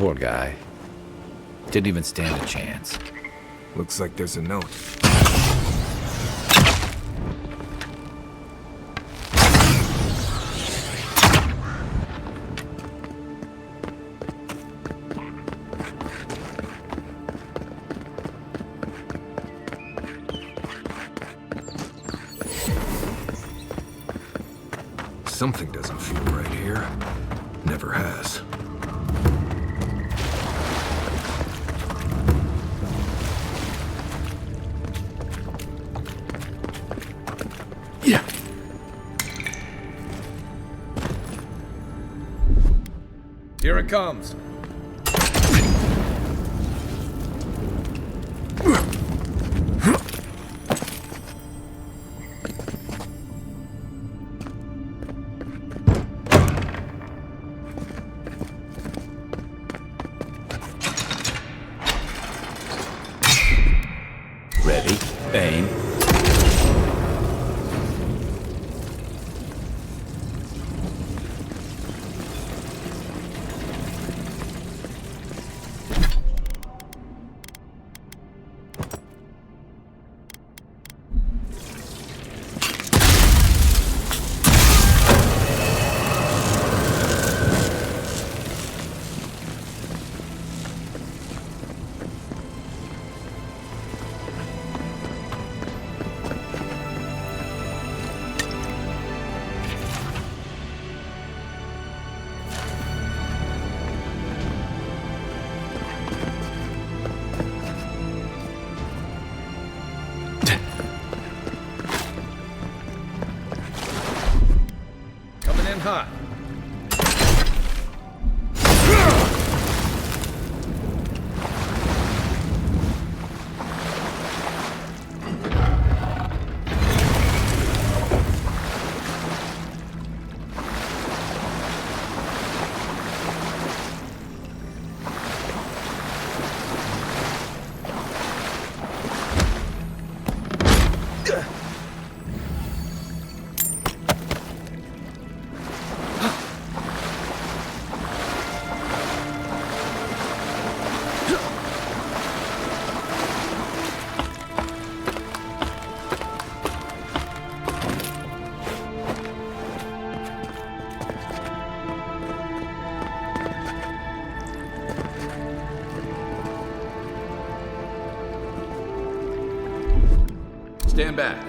Poor guy. Didn't even stand a chance. Looks like there's a note. Something doesn't feel right here. Never has. Yeah. Here it comes. Ready, aim. Coming in hot. Stand back.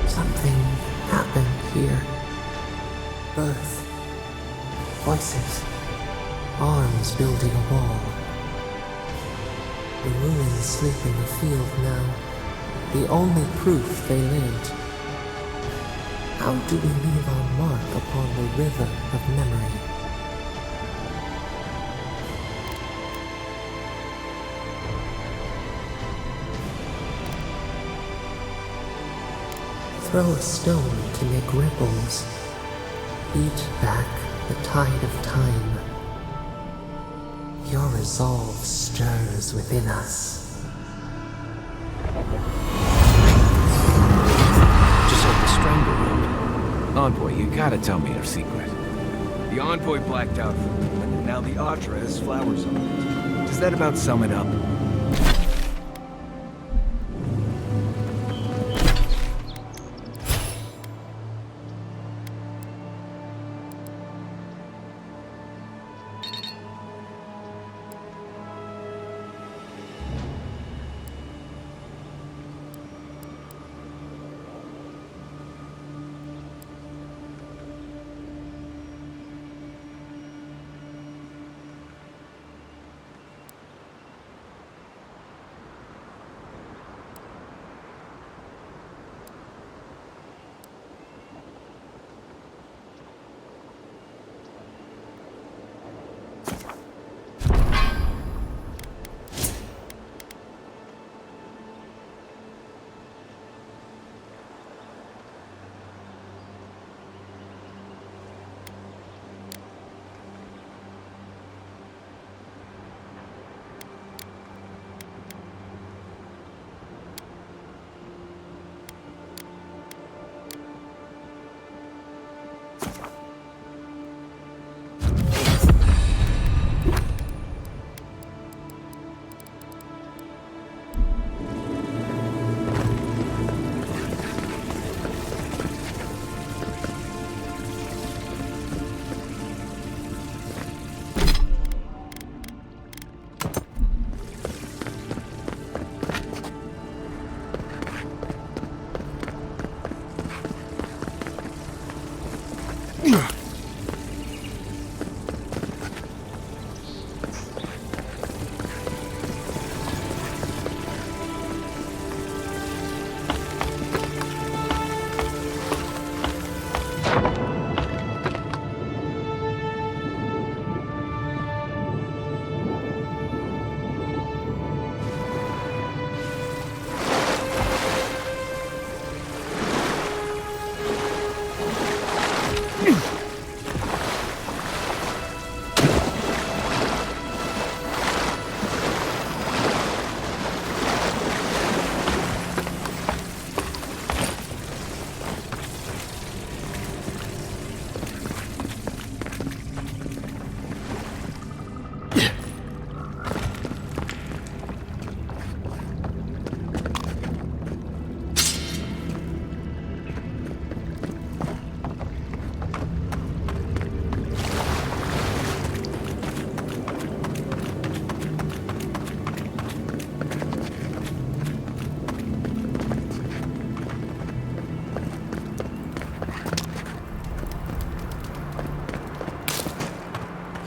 Something happened here. Birth. Voices. Arms building a wall. The ruins sleep in the field now. The only proof they lived. How do we leave our mark upon the river of memory? Throw a stone to make ripples. Beat back the tide of time. Your resolve stirs within us. Just like the Stranglehold. Envoy, you gotta tell me your secret. The Envoy blacked out for a moment, and now the Atra has flowers on it. Does that about sum it up?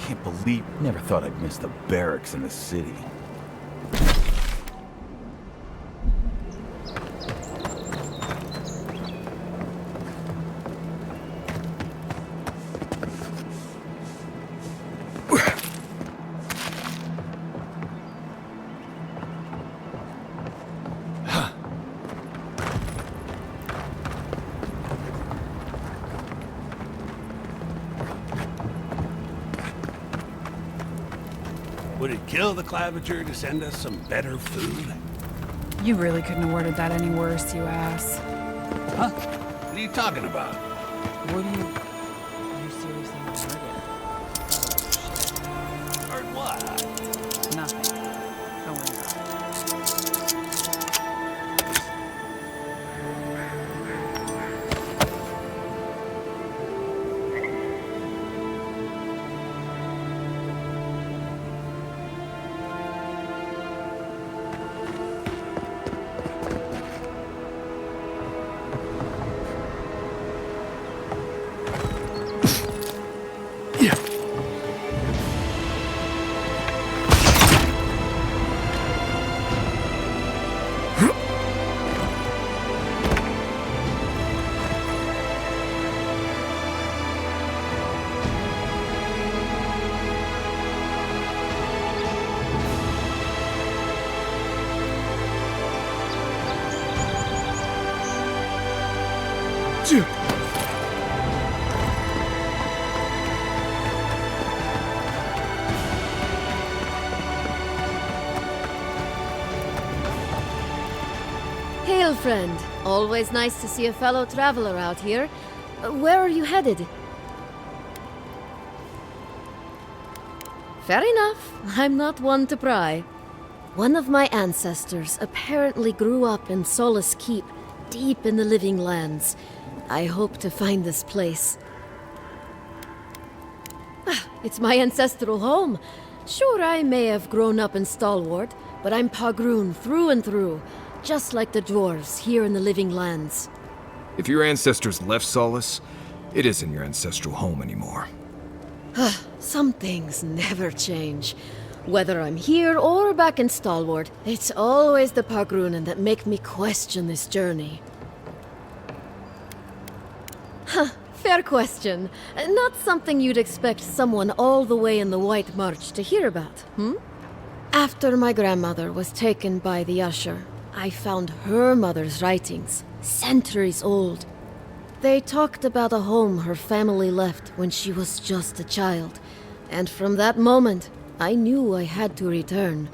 Can't believe... Never thought I'd miss the barracks in the city. Would it kill the Claviger to send us some better food? You really couldn't have worded that any worse, you ass. Huh? What are you talking about? What do you... Are you seriously worded? Heard what? Nothing. Don't worry about it. Hail, friend. Always nice to see a fellow traveler out here. Where are you headed? Fair enough. I'm not one to pry. One of my ancestors apparently grew up in Solace Keep, deep in the Living Lands. I hope to find this place. It's my ancestral home. Sure, I may have grown up in Stalwart, but I'm Pagroon through and through, just like the dwarves here in the Living Lands. If your ancestors left Solace, it isn't your ancestral home anymore. Some things never change. Whether I'm here or back in Stalwart, it's always the Pagroonen that make me question this journey. Fair question. Not something you'd expect someone all the way in the White March to hear about, hmm? After my grandmother was taken by the Usher, I found her mother's writings, centuries old. They talked about a home her family left when she was just a child, and from that moment, I knew I had to return.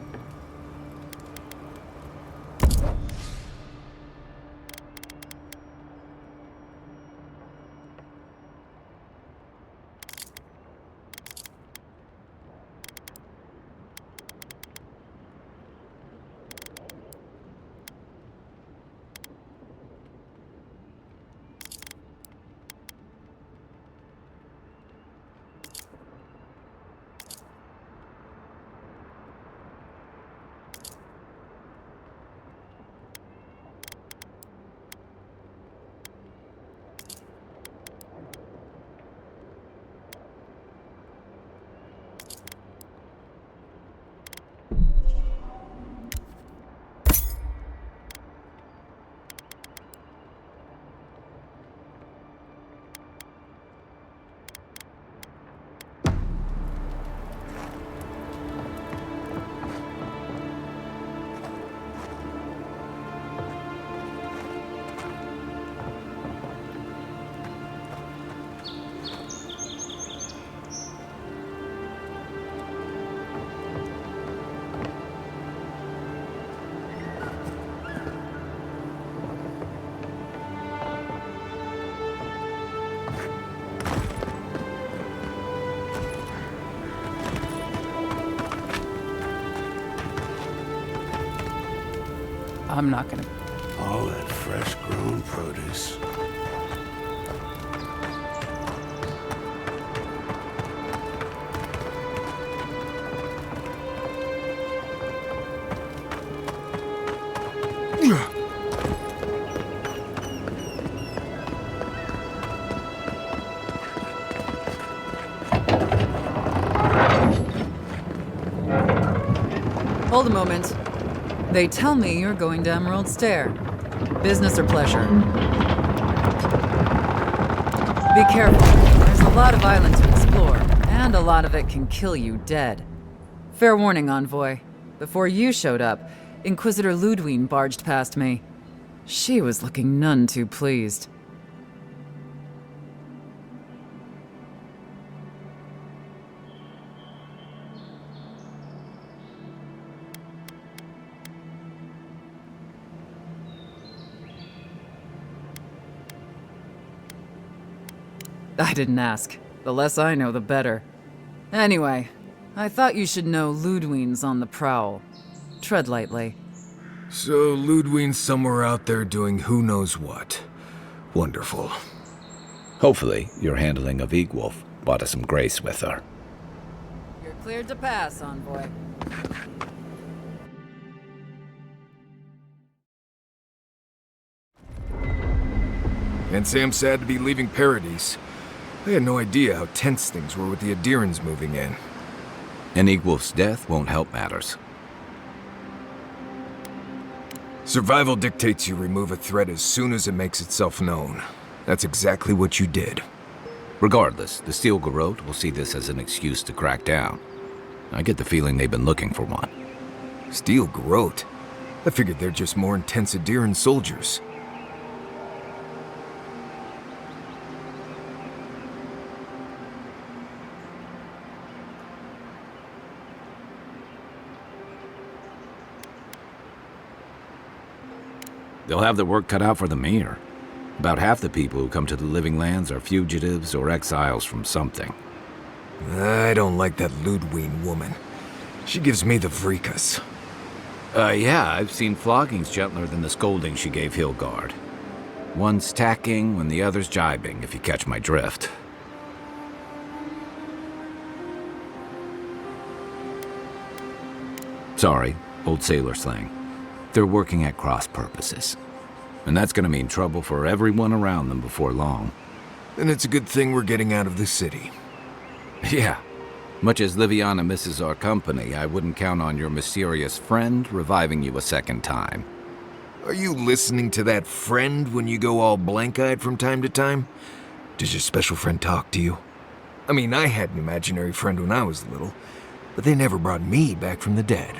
I'm not gonna... All that fresh-grown produce. Hold a moment. They tell me you're going to Emerald Stair. Business or pleasure? Be careful. There's a lot of island to explore, and a lot of it can kill you dead. Fair warning, Envoy. Before you showed up, Inquisitor Ludwine barged past me. She was looking none too pleased. I didn't ask. The less I know, the better. Anyway, I thought you should know Ludwine's on the prowl. Tread lightly. So Ludwine's somewhere out there doing who knows what. Wonderful. Hopefully, your handling of Egwolf brought us some grace with her. You're cleared to pass, Envoy. Can't say I'm sad to be leaving Paradise. I had no idea how tense things were with the Adirans moving in. And Egwolf's death won't help matters. Survival dictates you remove a threat as soon as it makes itself known. That's exactly what you did. Regardless, the Steel Garrote will see this as an excuse to crack down. I get the feeling they've been looking for one. Steel Garrote? I figured they're just more intense Adiran soldiers. They'll have their work cut out for them here. About half the people who come to the Living Lands are fugitives or exiles from something. I don't like that Ludwine woman. She gives me the freakus. Yeah, I've seen floggings gentler than the scolding she gave Hilgard. One's tacking when the other's jibing, if you catch my drift. Sorry, old sailor slang. They're working at cross purposes. And that's gonna mean trouble for everyone around them before long. Then it's a good thing we're getting out of the city. Yeah. Much as Liviana misses our company, I wouldn't count on your mysterious friend reviving you a second time. Are you listening to that friend when you go all blank-eyed from time to time? Does your special friend talk to you? I mean, I had an imaginary friend when I was little, but they never brought me back from the dead.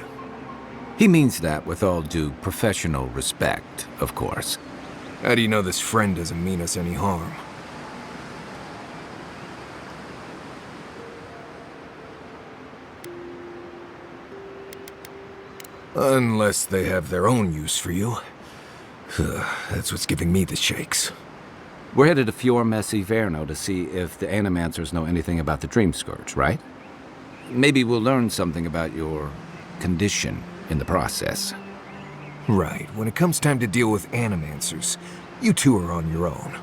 He means that with all due professional respect, of course. How do you know this friend doesn't mean us any harm? Unless they have their own use for you. That's what's giving me the shakes. We're headed to Fior Messi Verno to see if the Animancers know anything about the Dream Scourge, right? Maybe we'll learn something about your condition in the process. Right. When it comes time to deal with Animancers, you two are on your own.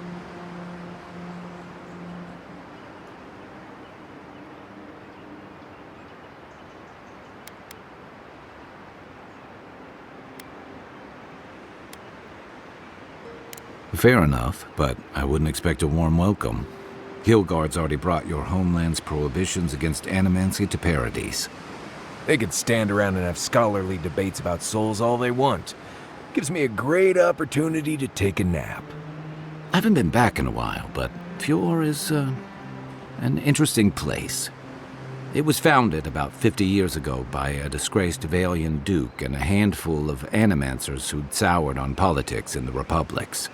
Fair enough, but I wouldn't expect a warm welcome. Hilgard's already brought your homeland's prohibitions against animancy to Paradise. They could stand around and have scholarly debates about souls all they want. Gives me a great opportunity to take a nap. I haven't been back in a while, but Fior is, an interesting place. It was founded about 50 years ago by a disgraced Valian duke and a handful of animancers who'd soured on politics in the republics.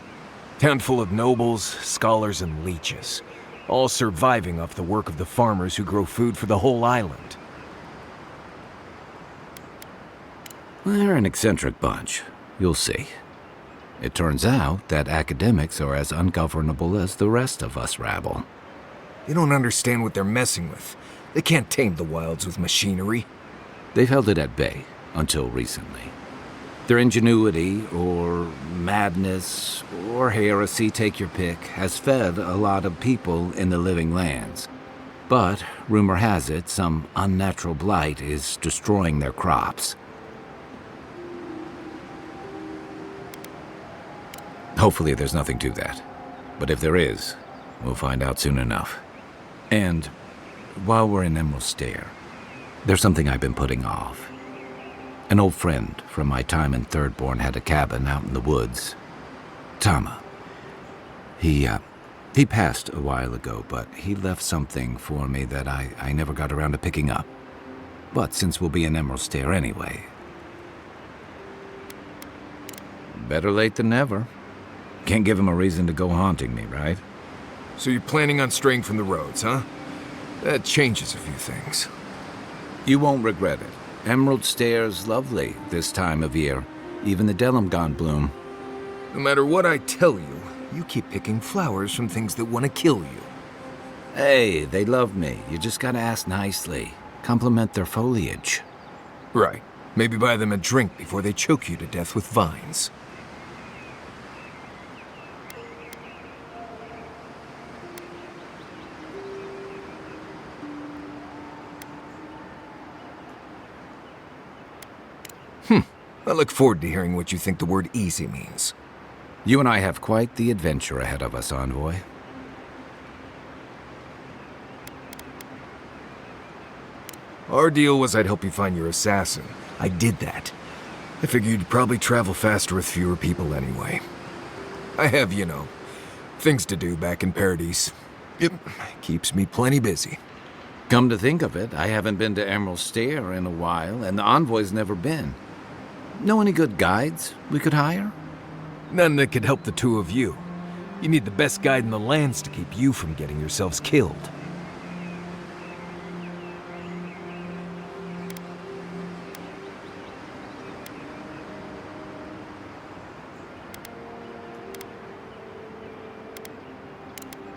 Town full of nobles, scholars, and leeches, all surviving off the work of the farmers who grow food for the whole island. They're an eccentric bunch. You'll see. It turns out that academics are as ungovernable as the rest of us rabble. They don't understand what they're messing with. They can't tame the wilds with machinery. They've held it at bay, until recently. Their ingenuity, or madness, or heresy, take your pick, has fed a lot of people in the living lands. But, rumor has it, some unnatural blight is destroying their crops. Hopefully there's nothing to that. But if there is, we'll find out soon enough. And while we're in Emerald Stair, there's something I've been putting off. An old friend from my time in Thirdborn had a cabin out in the woods. Tama. He passed a while ago, but he left something for me that I never got around to picking up. But since we'll be in Emerald Stair anyway... better late than never. Can't give him a reason to go haunting me, right? So you're planning on straying from the roads, huh? That changes a few things. You won't regret it. Emerald Stair's lovely this time of year. Even the Delimgon bloom. No matter what I tell you, you keep picking flowers from things that want to kill you. Hey, they love me. You just gotta ask nicely. Compliment their foliage. Right. Maybe buy them a drink before they choke you to death with vines. I look forward to hearing what you think the word easy means. You and I have quite the adventure ahead of us, Envoy. Our deal was I'd help you find your assassin. I did that. I figured you'd probably travel faster with fewer people anyway. I have, you know, things to do back in Paradise. It keeps me plenty busy. Come to think of it, I haven't been to Emerald Stair in a while, and the Envoy's never been. Know any good guides we could hire? None that could help the two of you. You need the best guide in the lands to keep you from getting yourselves killed.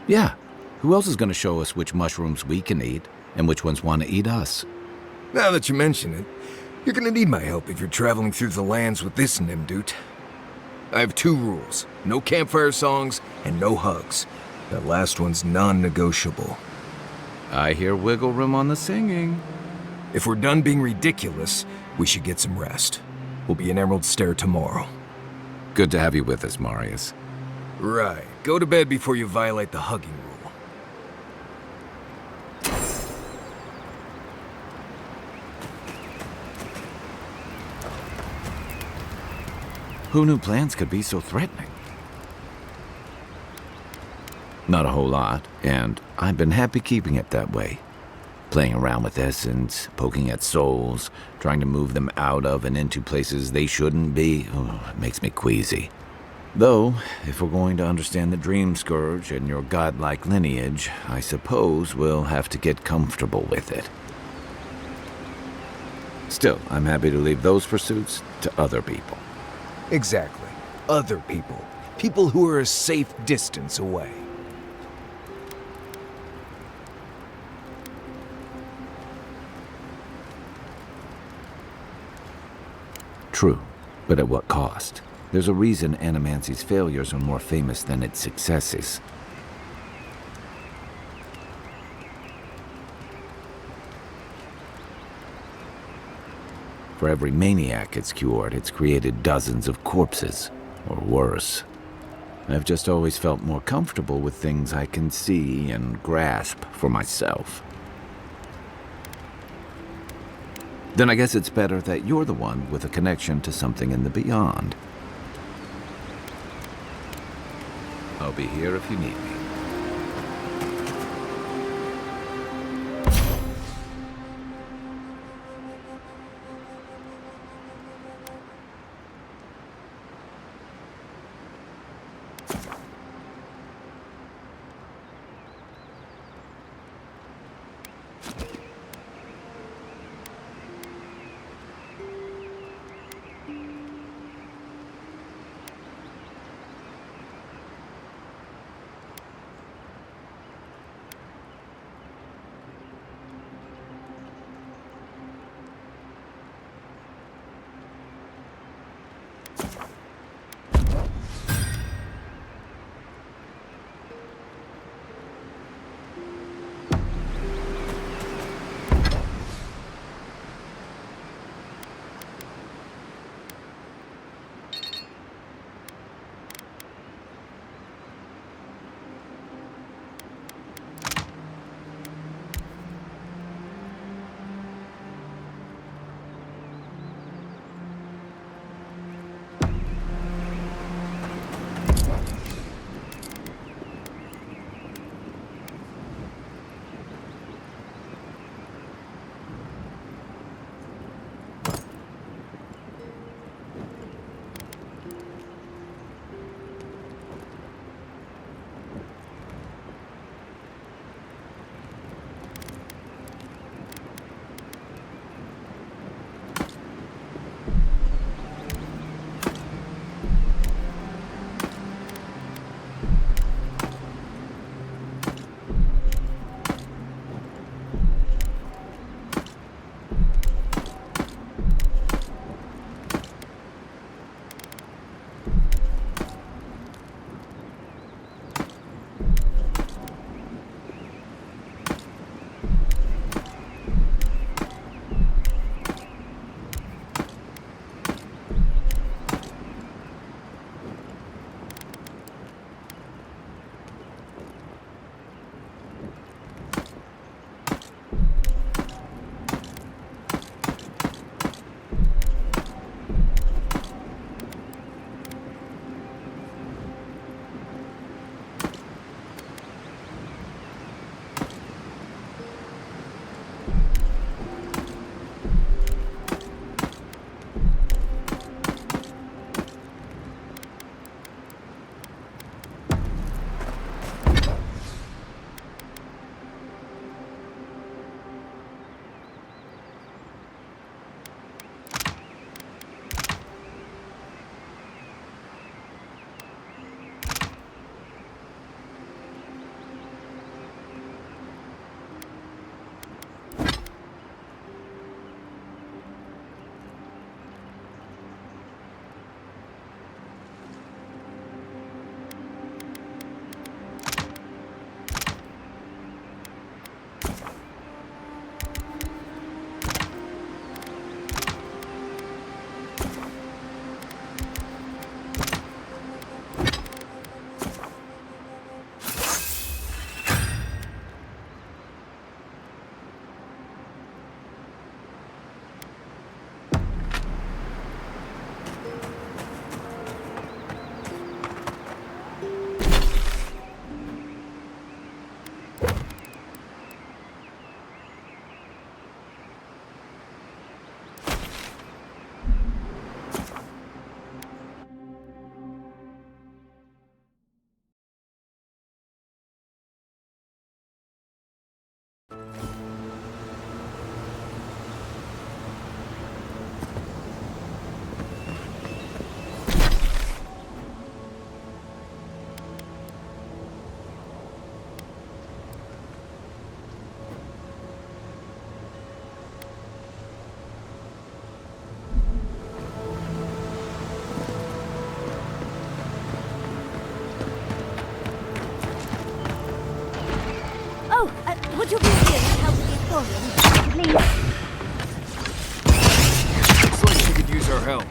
Yeah. Who else is going to show us which mushrooms we can eat, and which ones want to eat us? Now that you mention it, you're gonna need my help if you're traveling through the lands with this Nimdude. I have 2 rules. No campfire songs, and no hugs. That last one's non-negotiable. I hear wiggle room on the singing. If we're done being ridiculous, we should get some rest. We'll be in Emerald Stair tomorrow. Good to have you with us, Marius. Right. Go to bed before you violate the hugging rule. Who knew plans could be so threatening? Not a whole lot, and I've been happy keeping it that way. Playing around with essence, poking at souls, trying to move them out of and into places they shouldn't be, it makes me queasy. Though, if we're going to understand the Dream Scourge and your godlike lineage, I suppose we'll have to get comfortable with it. Still, I'm happy to leave those pursuits to other people. Exactly. Other people. People who are a safe distance away. True, but at what cost? There's a reason Animancy's failures are more famous than its successes. For every maniac it's cured, it's created dozens of corpses, or worse. I've just always felt more comfortable with things I can see and grasp for myself. Then I guess it's better that you're the one with a connection to something in the beyond. I'll be here if you need me. forward, please. Looks like she could use our help.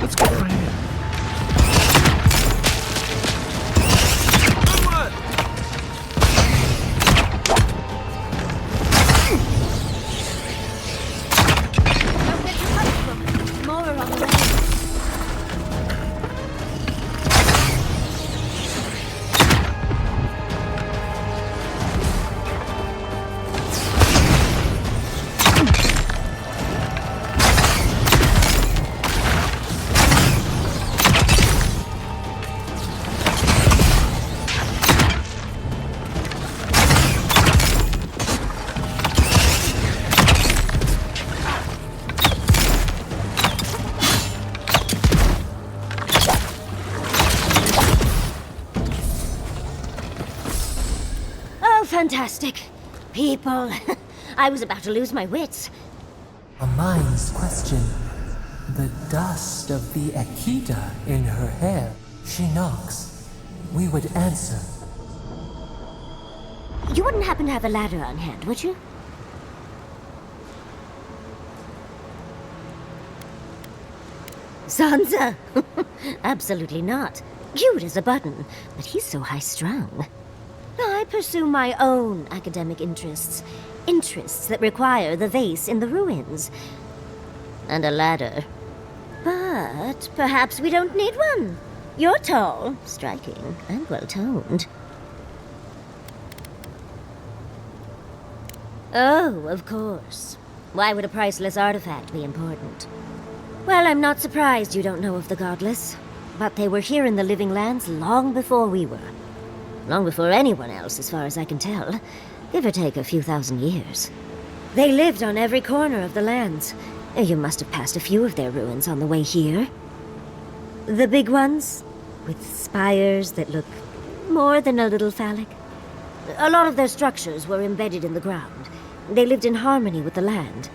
Let's go right in. Good one! Don't get too comfortable. More are on the way. Oh, fantastic. People. I was about to lose my wits. A mind's question. The dust of the Akita in her hair. She knocks. We would answer. You wouldn't happen to have a ladder on hand, would you? Sansa! Absolutely not. Cute as a button, but he's so high-strung. I pursue my own academic interests. Interests that require the vase in the ruins. And a ladder. But perhaps we don't need one. You're tall, striking, and well-toned. Oh, of course. Why would a priceless artifact be important? Well, I'm not surprised you don't know of the Godless. But they were here in the Living Lands long before we were. Long before anyone else, as far as I can tell. Give or take a few thousand years. They lived on every corner of the lands. You must have passed a few of their ruins on the way here. The big ones, with spires that look more than a little phallic. A lot of their structures were embedded in the ground. They lived in harmony with the land.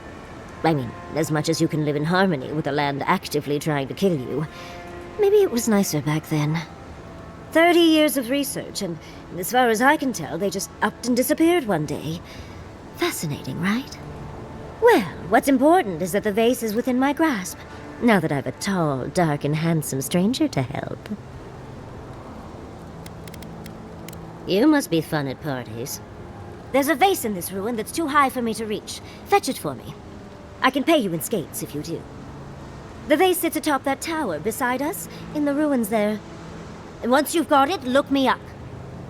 I mean, as much as you can live in harmony with the land actively trying to kill you. Maybe it was nicer back then. 30 years of research, and as far as I can tell, they just upped and disappeared one day. Fascinating, right? Well, what's important is that the vase is within my grasp, now that I've a tall, dark, and handsome stranger to help. You must be fun at parties. There's a vase in this ruin that's too high for me to reach. Fetch it for me. I can pay you in skates if you do. The vase sits atop that tower beside us, in the ruins there. And once you've got it, look me up.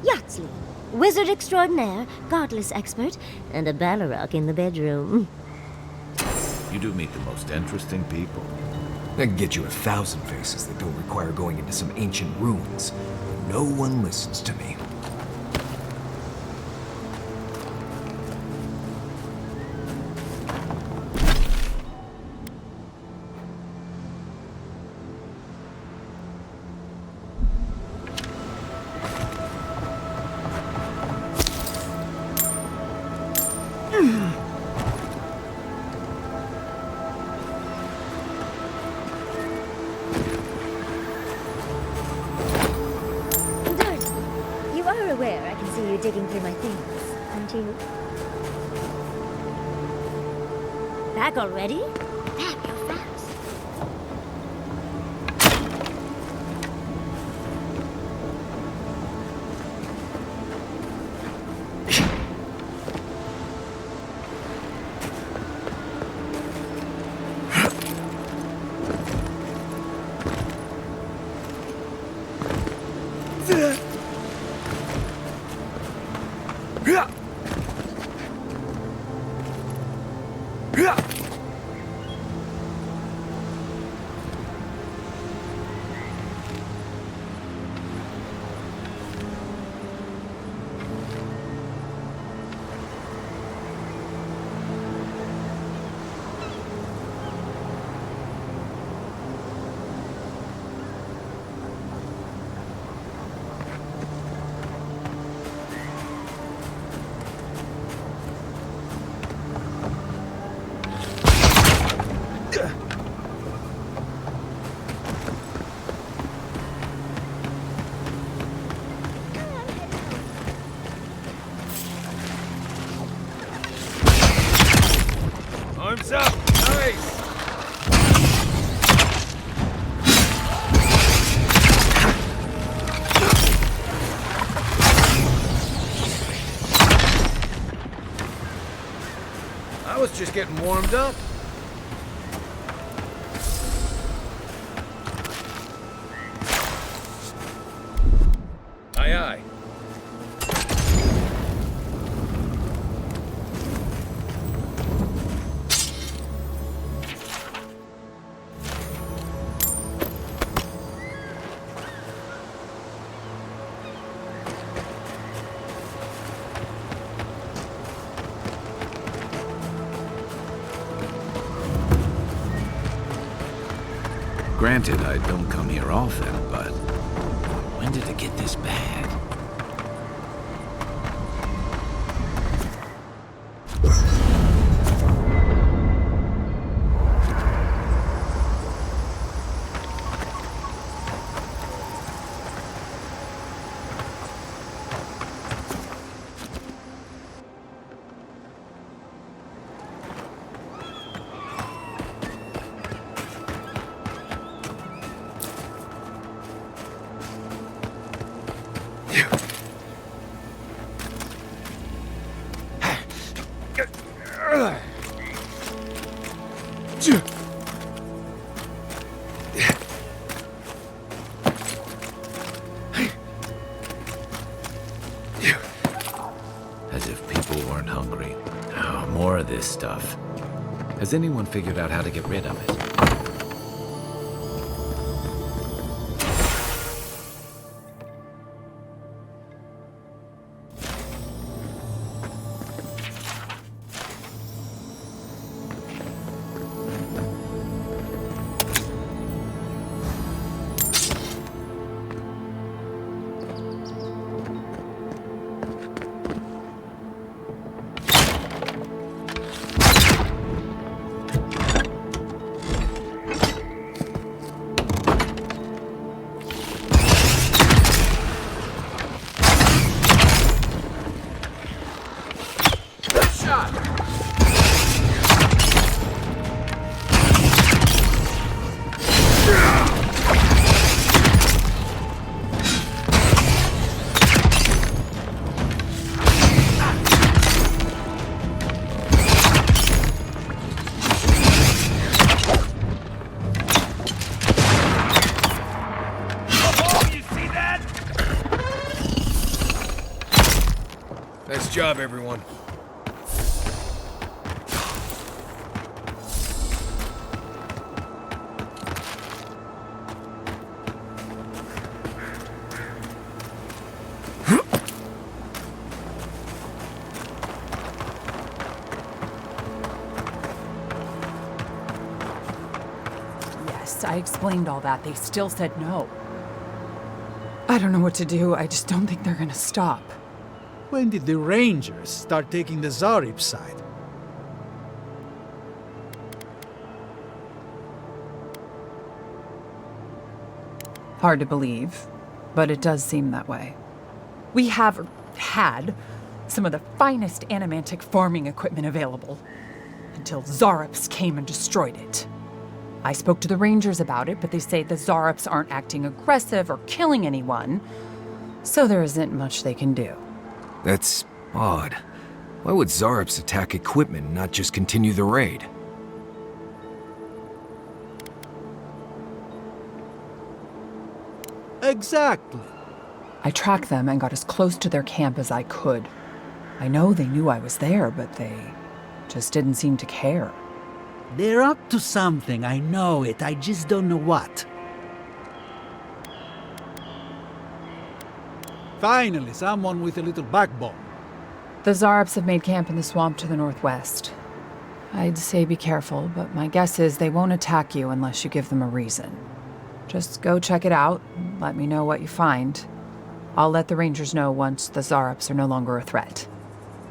Yatsley, wizard extraordinaire, godless expert, and a Balrog in the bedroom. You do meet the most interesting people. I can get you 1,000 faces that don't require going into some ancient ruins. But no one listens to me. Digging through my things, aren't you? Back already? Back, you're fast. Arms up! Nice! I was just getting warmed up. Aye, aye. Granted, I don't come here often, but when did it get this bad? As if people weren't hungry. Oh, more of this stuff. Has anyone figured out how to get rid of it? Nice job, everyone. Yes, I explained all that. They still said no. I don't know what to do. I just don't think they're gonna stop. When did the Rangers start taking the Zarib side? Hard to believe, but it does seem that way. We have had some of the finest animantic farming equipment available until Zarops came and destroyed it. I spoke to the Rangers about it, but they say the Zarops aren't acting aggressive or killing anyone, so there isn't much they can do. That's odd. Why would Zarops attack equipment and not just continue the raid? Exactly. I tracked them and got as close to their camp as I could. I know they knew I was there, but they just didn't seem to care. They're up to something, I know it. I just don't know what. Finally, someone with a little backbone. The Zarops have made camp in the swamp to the northwest. I'd say be careful, but my guess is they won't attack you unless you give them a reason. Just go check it out, and let me know what you find. I'll let the Rangers know once the Zarops are no longer a threat.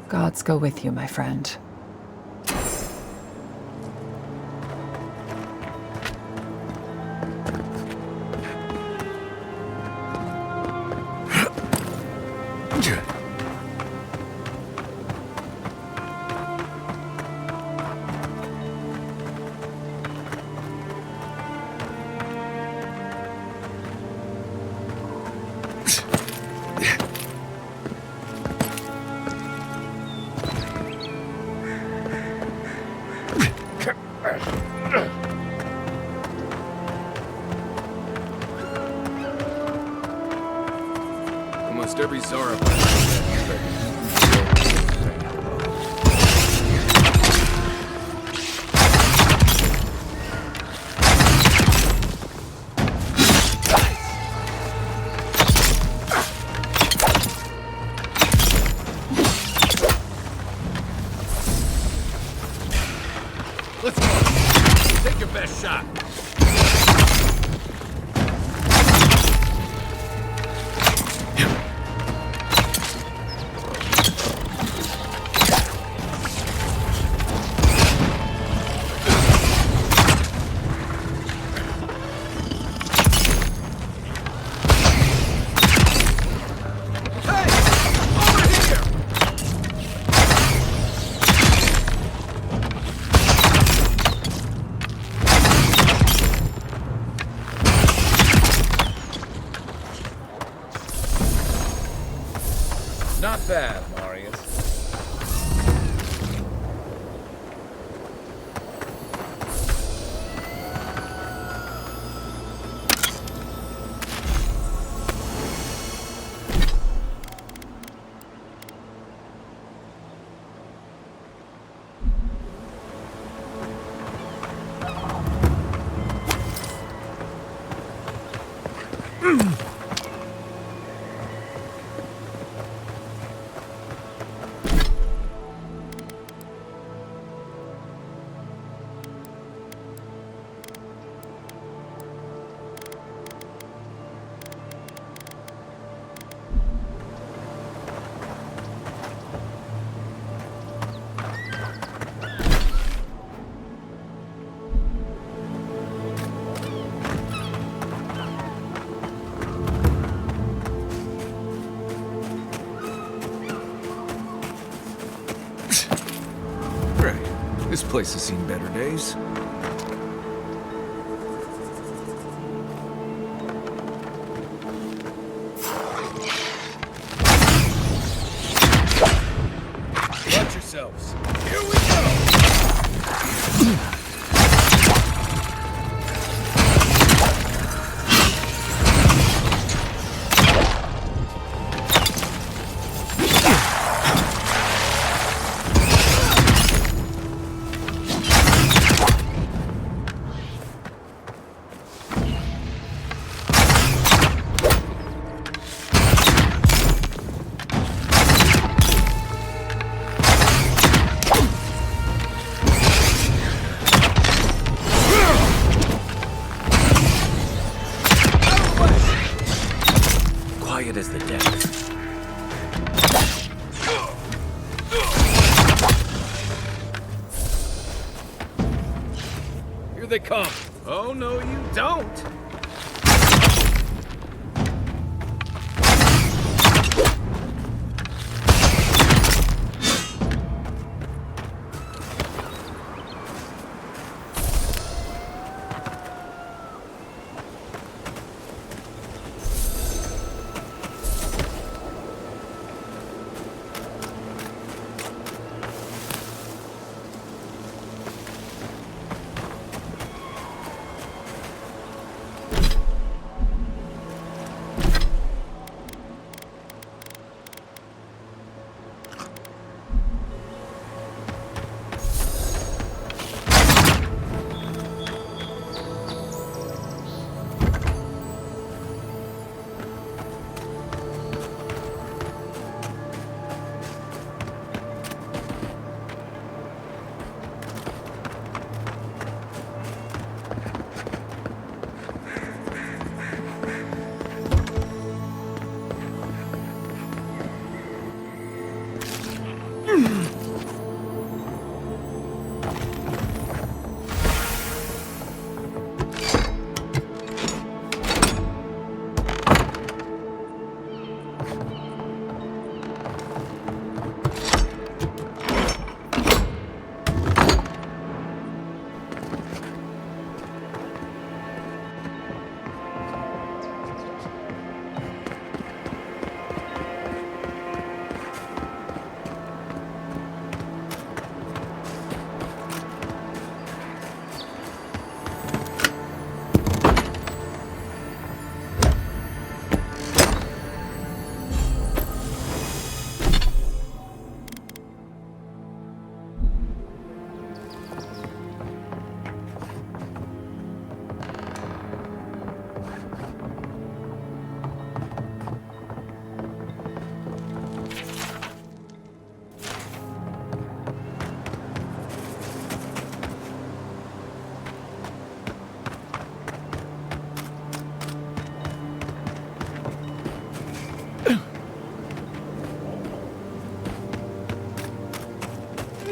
Gods go with you, my friend. every Zora. Let's go. Take your best shot. Not bad, Marius. This place has seen better days. Watch yourselves. Here we go! Quiet as the depths. Here they come. Oh, no, you don't.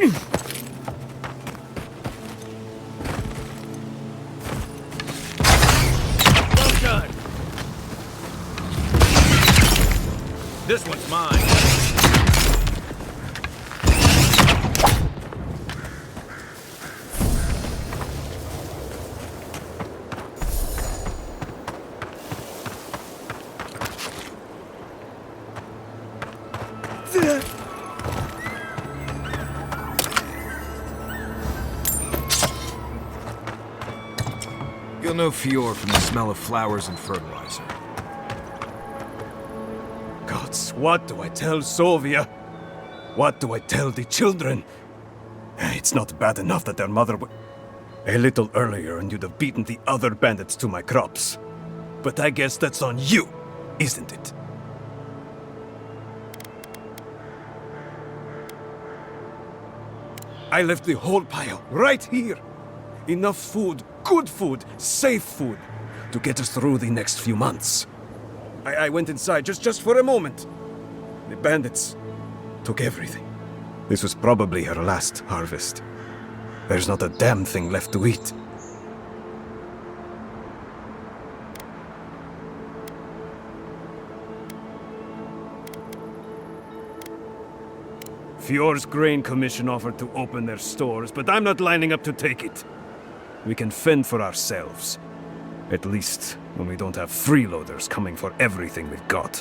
Well done. This one's mine. You'll know Fior from the smell of flowers and fertilizer. Gods, what do I tell Sovia? What do I tell the children? It's not bad enough that their mother a little earlier and you'd have beaten the other bandits to my crops. But I guess that's on you, isn't it? I left the whole pile right here. Enough food, good food, safe food, to get us through the next few months. I went inside just for a moment. The bandits took everything. This was probably her last harvest. There's not a damn thing left to eat. Fior's Grain Commission offered to open their stores, but I'm not lining up to take it. We can fend for ourselves. At least when we don't have freeloaders coming for everything we've got.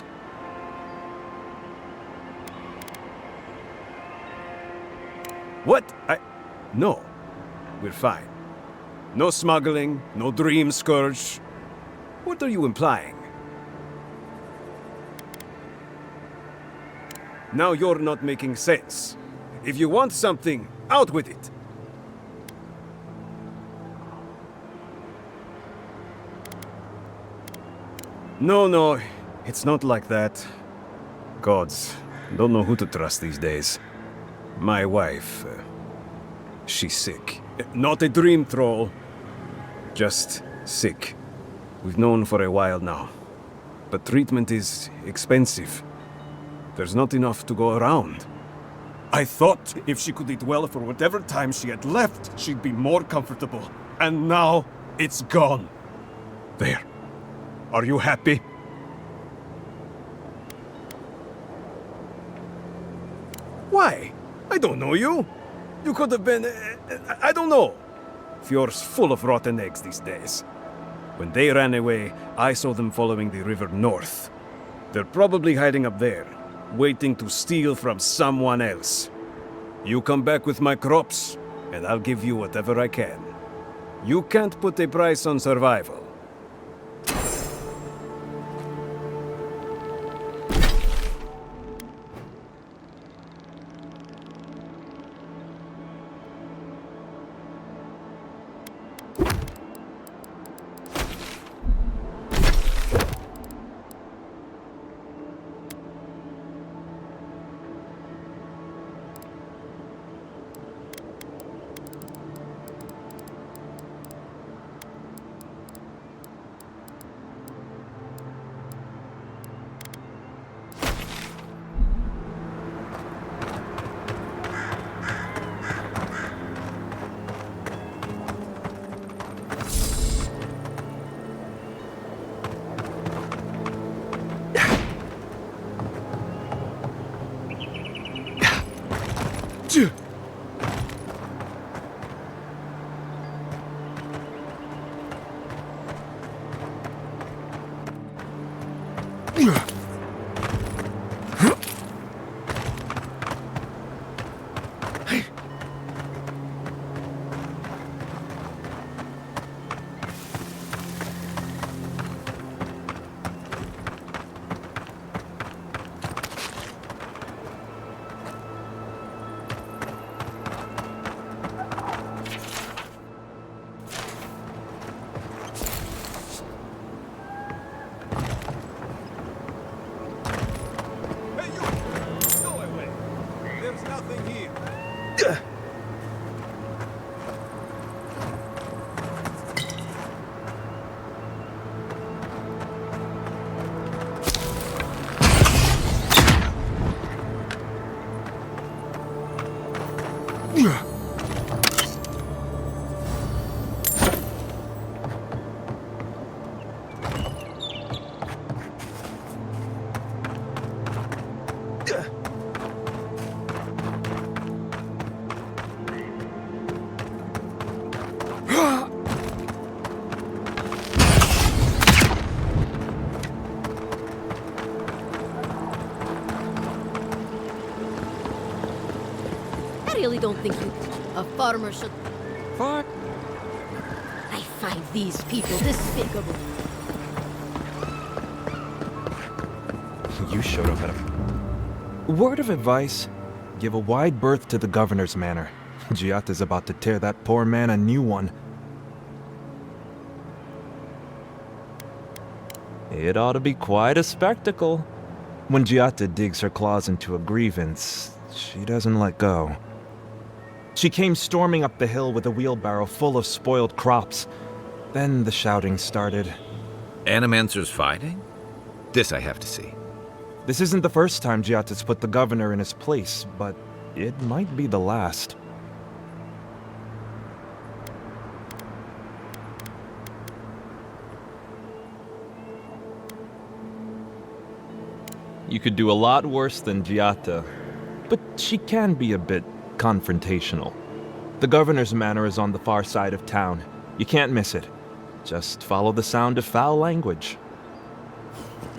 What? No. We're fine. No smuggling, no dream scourge. What are you implying? Now you're not making sense. If you want something, out with it. No, it's not like that. Gods, don't know who to trust these days. My wife, she's sick. Not a dream troll, just sick. We've known for a while now. But treatment is expensive. There's not enough to go around. I thought if she could eat well for whatever time she had left, she'd be more comfortable. And now, it's gone. There. Are you happy? Why? I don't know you. You could have been... I don't know. Fior's full of rotten eggs these days. When they ran away, I saw them following the river north. They're probably hiding up there, waiting to steal from someone else. You come back with my crops, and I'll give you whatever I can. You can't put a price on survival. I really don't think a farmer should... Fuck. I find these people despicable. You showed up at a... Word of advice, give a wide berth to the governor's manor. Giatta's about to tear that poor man a new one. It ought to be quite a spectacle. When Giatta digs her claws into a grievance, she doesn't let go. She came storming up the hill with a wheelbarrow full of spoiled crops. Then the shouting started. Animancers fighting? This I have to see. This isn't the first time Giatta's put the governor in his place, but it might be the last. You could do a lot worse than Giatta, but she can be a bit confrontational. The governor's manor is on the far side of town. You can't miss it. Just follow the sound of foul language.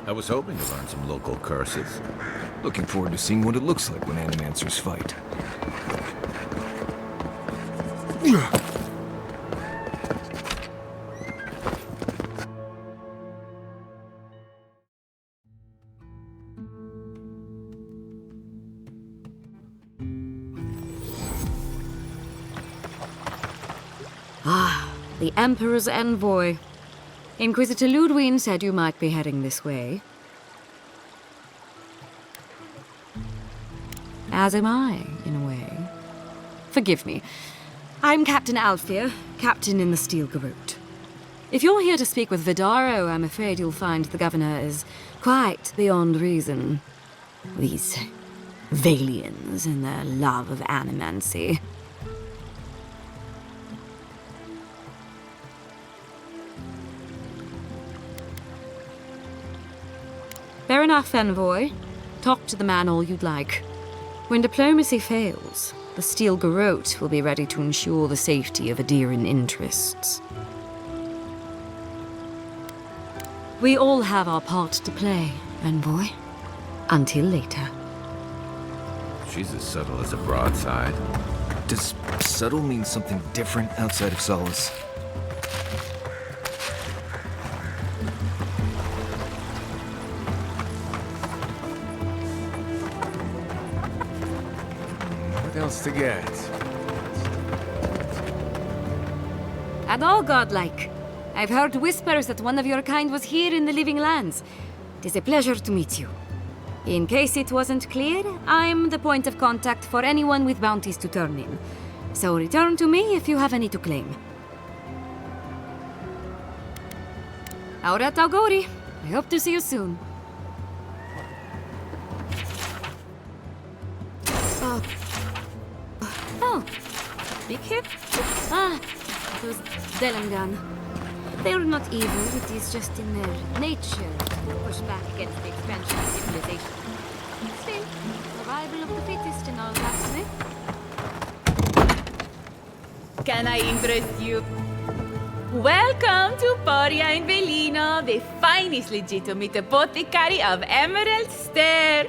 I was hoping to learn some local curses. Looking forward to seeing what it looks like when Animancers fight. The Emperor's envoy. Inquisitor Ludwig said you might be heading this way. As am I, in a way. Forgive me. I'm Captain Alfia, captain in the Steel Garrote. If you're here to speak with Vidaro, I'm afraid you'll find the governor is quite beyond reason. These Valians and their love of animancy. Fair enough, envoy. Talk to the man all you'd like. When diplomacy fails, the Steel Garrote will be ready to ensure the safety of Adiran interests. We all have our part to play, envoy. Until later. She's as subtle as a broadside. Does subtle mean something different outside of Solace? To get. And all godlike. I've heard whispers that one of your kind was here in the Living Lands. It is a pleasure to meet you. In case it wasn't clear, I'm the point of contact for anyone with bounties to turn in. So return to me if you have any to claim. Aurat Auguri. I hope to see you soon. Oh, big hip? Those Delangan. They're not evil, it is just in their nature to push back against the expansion of civilization. Still, survival of the fittest and all that, eh? Can I interest you? Welcome to Poria in Velino, the finest legitimate apothecary of Emerald Stair.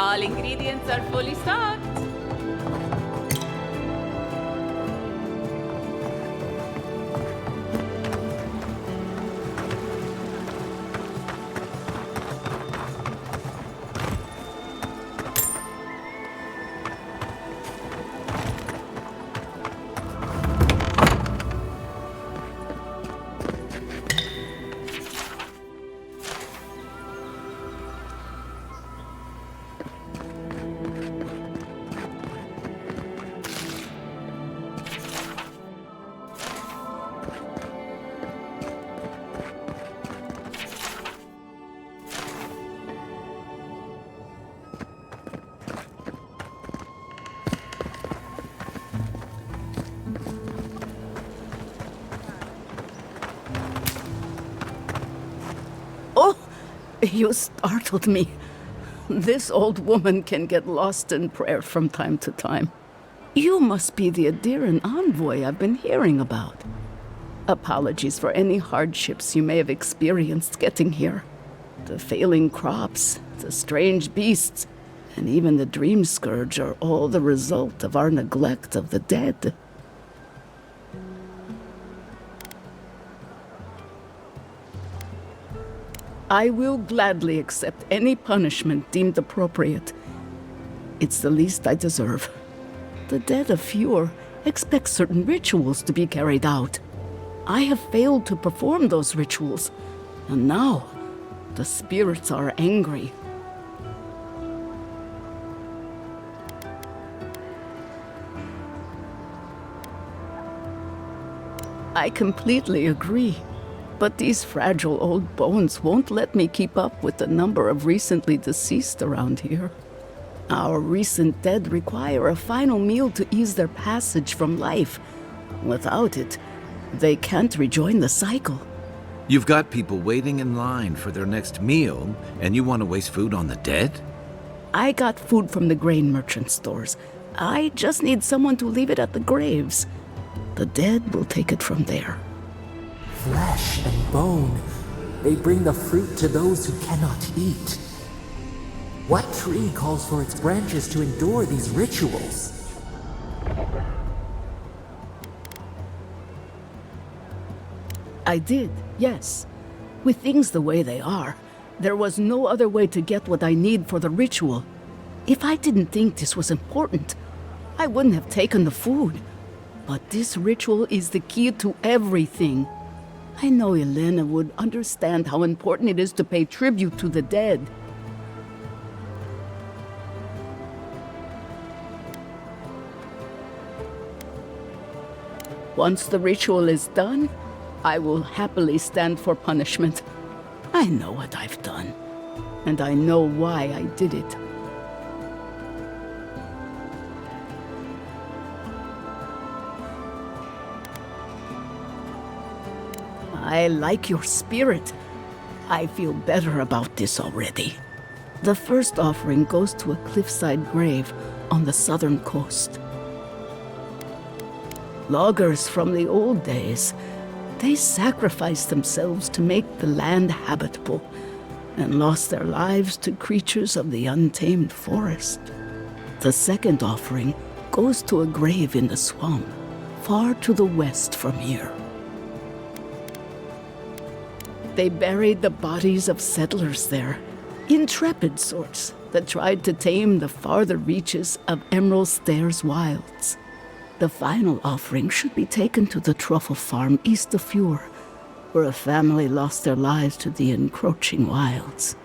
All ingredients are fully stocked. You startled me. This old woman can get lost in prayer from time to time. You must be the Adiran envoy I've been hearing about. Apologies for any hardships you may have experienced getting here. The failing crops, the strange beasts, and even the dream scourge are all the result of our neglect of the dead. I will gladly accept any punishment deemed appropriate. It's the least I deserve. The dead of Fjord expect certain rituals to be carried out. I have failed to perform those rituals, and now the spirits are angry. I completely agree. But these fragile old bones won't let me keep up with the number of recently deceased around here. Our recent dead require a final meal to ease their passage from life. Without it, they can't rejoin the cycle. You've got people waiting in line for their next meal, and you want to waste food on the dead? I got food from the grain merchant stores. I just need someone to leave it at the graves. The dead will take it from there. Flesh and bone, they bring the fruit to those who cannot eat. What tree calls for its branches to endure these rituals? I did, yes. With things the way they are, there was no other way to get what I need for the ritual. If I didn't think this was important, I wouldn't have taken the food. But this ritual is the key to everything. I know Elena would understand how important it is to pay tribute to the dead. Once the ritual is done, I will happily stand for punishment. I know what I've done, and I know why I did it. I like your spirit. I feel better about this already. The first offering goes to a cliffside grave on the southern coast. Loggers from the old days, they sacrificed themselves to make the land habitable and lost their lives to creatures of the untamed forest. The second offering goes to a grave in the swamp, far to the west from here. They buried the bodies of settlers there, intrepid sorts that tried to tame the farther reaches of Emerald Stairs wilds. The final offering should be taken to the truffle farm east of Fjord, where a family lost their lives to the encroaching wilds.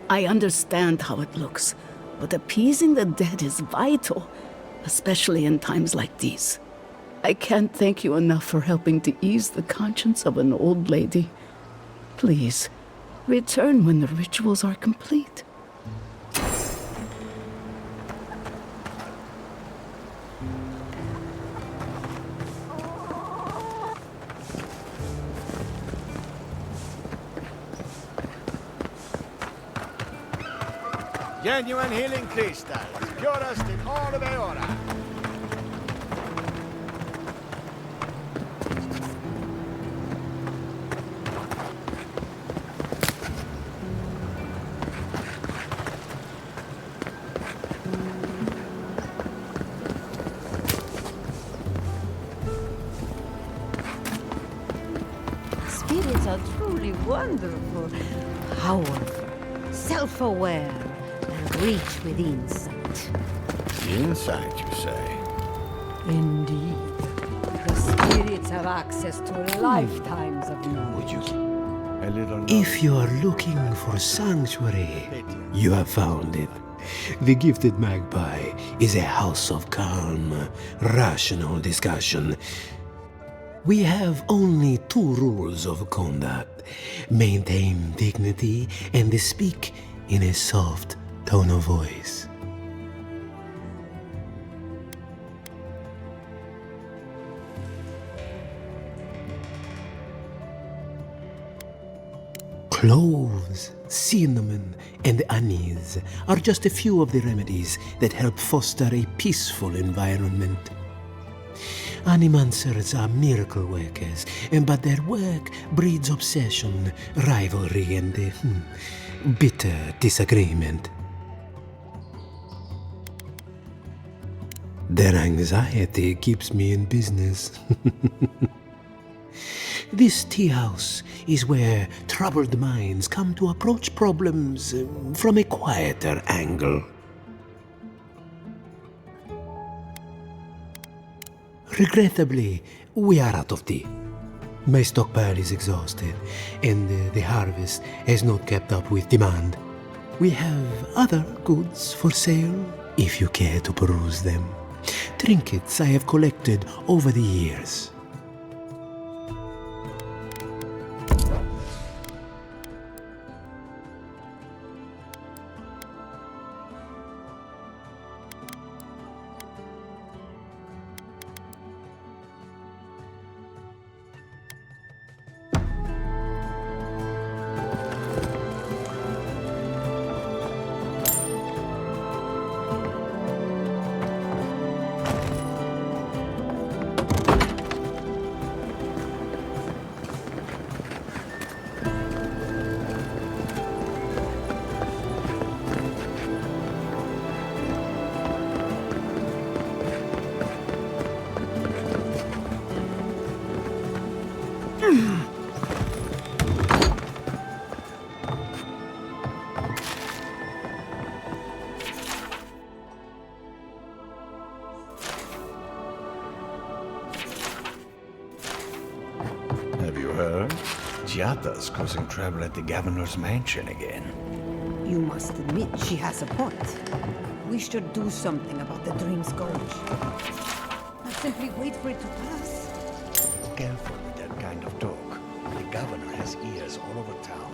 I understand how it looks, but appeasing the dead is vital, especially in times like these. I can't thank you enough for helping to ease the conscience of an old lady. Please, return when the rituals are complete. Genuine healing crystals, purest in all of Eora. Spirits are truly wonderful. Powerful, self-aware, and reach with insight. Insight, you say? Indeed. The spirits have access to lifetimes of knowledge. A little If you are looking for sanctuary, you have found it. The Gifted Magpie is a house of calm, rational discussion. We have only 2 rules of conduct. Maintain dignity and speak in a soft tone of voice. Cloves, cinnamon, and anise are just a few of the remedies that help foster a peaceful environment. Animancers are miracle workers, but their work breeds obsession, rivalry, and bitter disagreement. Their anxiety keeps me in business. This tea house is where troubled minds come to approach problems from a quieter angle. Regrettably, we are out of tea. My stockpile is exhausted, and the harvest has not kept up with demand. We have other goods for sale, if you care to peruse them. Trinkets I have collected over the years. Have you heard? Giatta's causing trouble at the governor's mansion again. You must admit she has a point. We should do something about the Dream Scourge. Not simply wait for it to pass. Careful with that kind of talk. The governor has ears all over town.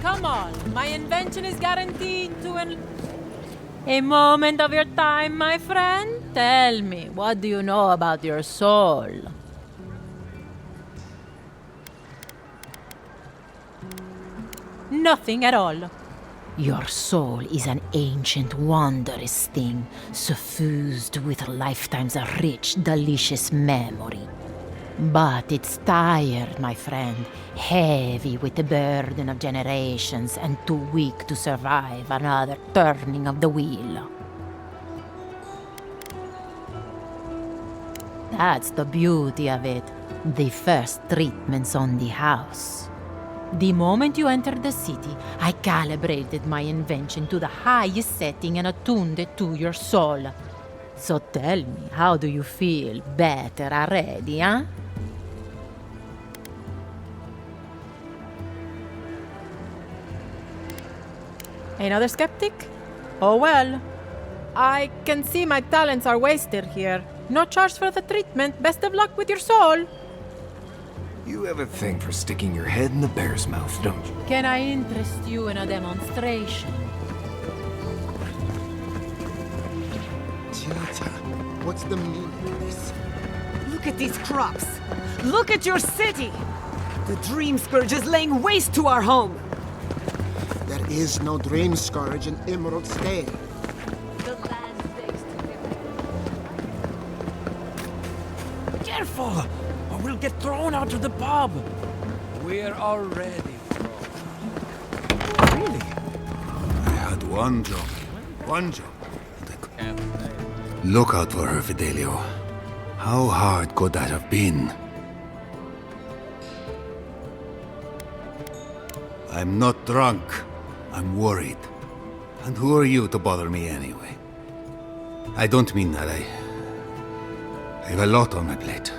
Come on. My invention is guaranteed to A moment of your time, my friend? Tell me, what do you know about your soul? Nothing at all. Your soul is an ancient, wondrous thing, suffused with lifetimes of rich, delicious memory. But it's tired, my friend, heavy with the burden of generations and too weak to survive another turning of the wheel. That's the beauty of it, the first treatments on the house. The moment you entered the city, I calibrated my invention to the highest setting and attuned it to your soul. So tell me, how do you feel? Better already, huh? Another skeptic? Oh well. I can see my talents are wasted here. No charge for the treatment. Best of luck with your soul. You have a thing for sticking your head in the bear's mouth, don't you? Can I interest you in a demonstration? Giatta, what's the meaning of this? Look at these crops. Look at your city. The Dream Scourge is laying waste to our home. There is no Dream Scourge in Emerald Stay. Careful, or we'll get thrown out of the pub. We're already Really? I had one job. One job. Look out for her, Fidelio. How hard could that have been? I'm not drunk. I'm worried. And who are you to bother me anyway? I don't mean that. I have a lot on my plate.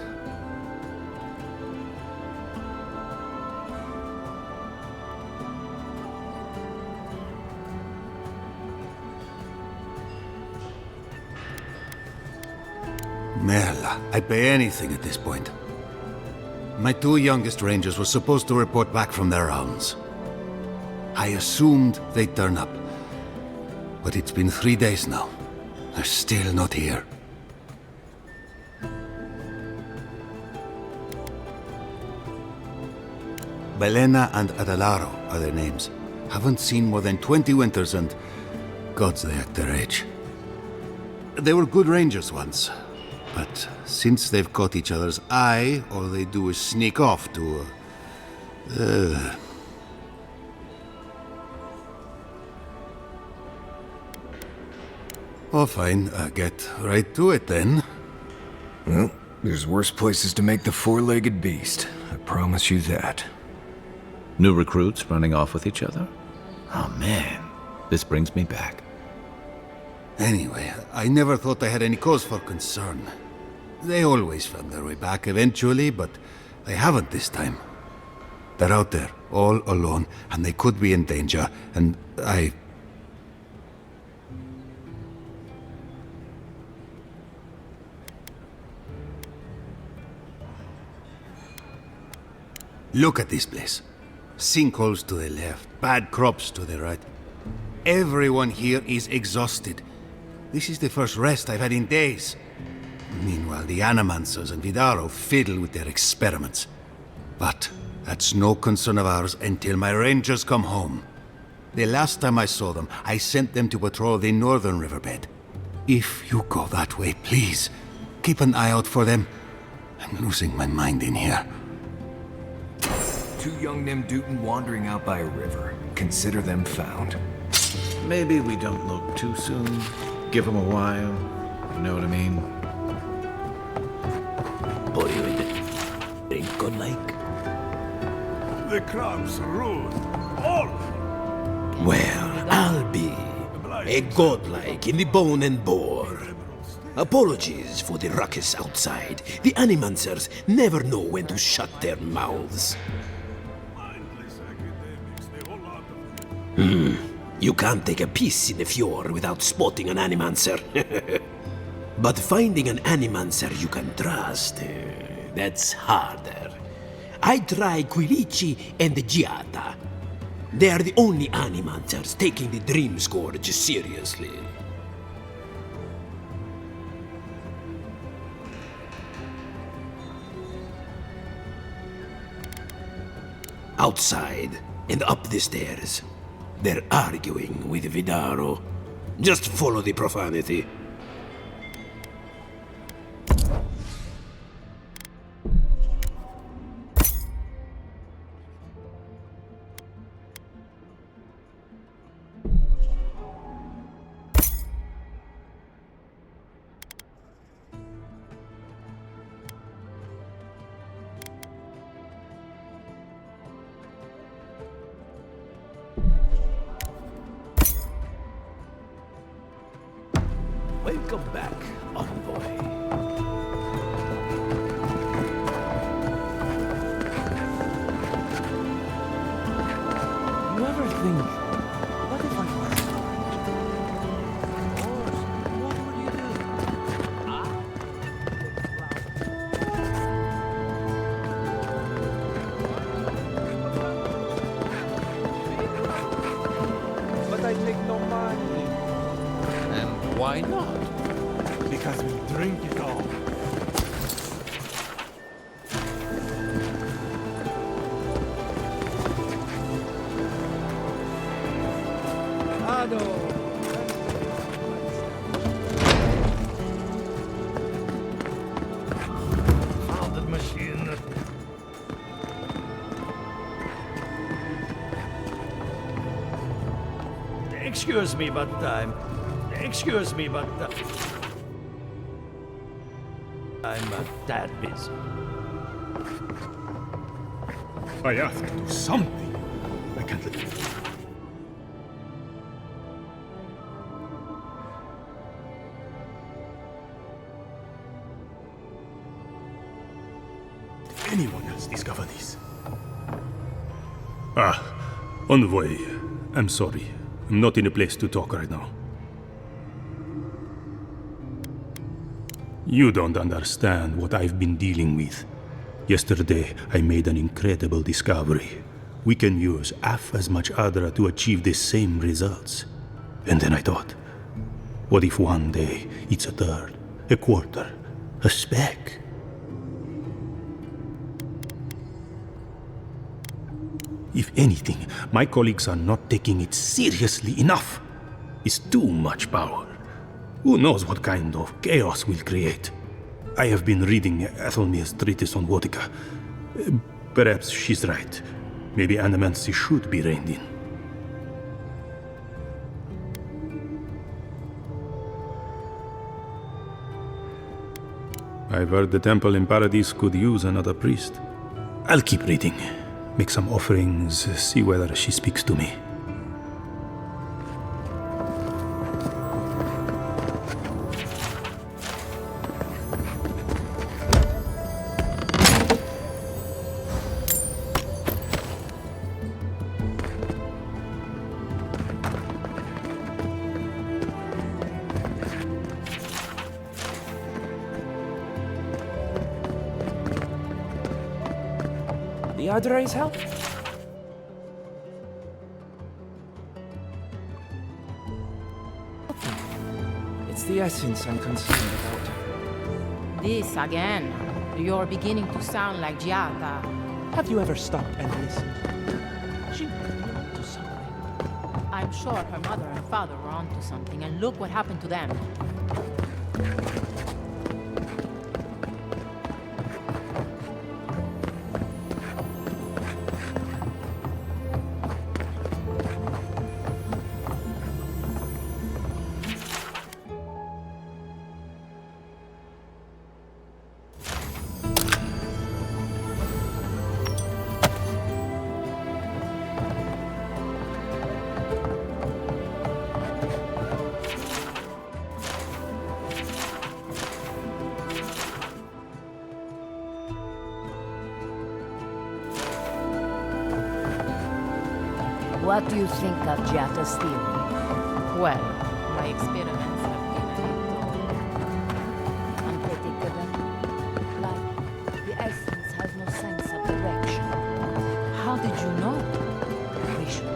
Merla, I'd pay anything at this point. My two youngest rangers were supposed to report back from their rounds. I assumed they'd turn up. But it's been 3 days now. They're still not here. Belena and Adelaro are their names. Haven't seen more than 20 winters and... gods, they act their age. They were good rangers once. But since they've caught each other's eye, all they do is sneak off to... Oh, fine. Get right to it, then. Well, there's worse places to make the four-legged beast. I promise you that. New recruits running off with each other? Oh man, this brings me back. Anyway, I never thought I had any cause for concern. They always found their way back eventually, but they haven't this time. They're out there, all alone, and they could be in danger, and I... Look at this place. Sinkholes to the left, bad crops to the right. Everyone here is exhausted. This is the first rest I've had in days. Meanwhile, the Animancers and Vidaro fiddle with their experiments. But that's no concern of ours until my rangers come home. The last time I saw them, I sent them to patrol the northern riverbed. If you go that way, please, keep an eye out for them. I'm losing my mind in here. Two young Nemdutin wandering out by a river. Consider them found. Maybe we don't look too soon. Give them a while. You know what I mean? Boy, ain't godlike. The crabs rude. All. Well, I'll be a godlike in the bone and bore. Apologies for the ruckus outside. The Animancers never know when to shut their mouths. You can't take a piece in the fjord without spotting an Animancer. But finding an Animancer you can trust, that's harder. I try Quilici and the Giata. They are the only Animancers taking the Dream Scourge seriously. Outside and up the stairs. They're arguing with Vidaro. Just follow the profanity. Welcome back, envoy. You ever think, what if I were what would you do? But I'd make no money. And why not? Because we drink it all. Founded machine. Excuse me, but I'm that busy. I have to do something. I can't let you. Did anyone else discover this? Envoy. I'm sorry. I'm not in a place to talk right now. You don't understand what I've been dealing with. Yesterday, I made an incredible discovery. We can use half as much Adra to achieve the same results. And then I thought, what if one day it's a third, a quarter, a speck? If anything, my colleagues are not taking it seriously enough. It's too much power. Who knows what kind of chaos we'll create? I have been reading Athelmir's treatise on Zotica. Perhaps she's right. Maybe Animancy should be reined in. I've heard the temple in Paradise could use another priest. I'll keep reading. Make some offerings, see whether she speaks to me. The Adra's help? It's the essence I'm concerned about. This again. You're beginning to sound like Giata. Have you ever stopped and listened? She might be onto something. I'm sure her mother and father were onto something, and look what happened to them. What do you think of Giata's theory? Well, my experiments have been a little unpredictable. Like, the essence has no sense of direction. How did you know? We should.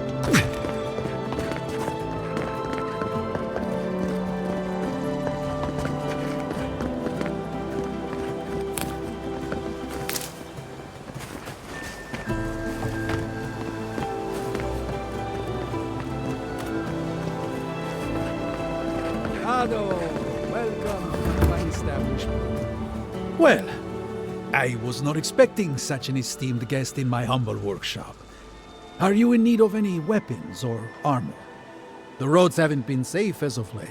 Welcome to my establishment. Well, I was not expecting such an esteemed guest in my humble workshop. Are you in need of any weapons or armor? The roads haven't been safe as of late.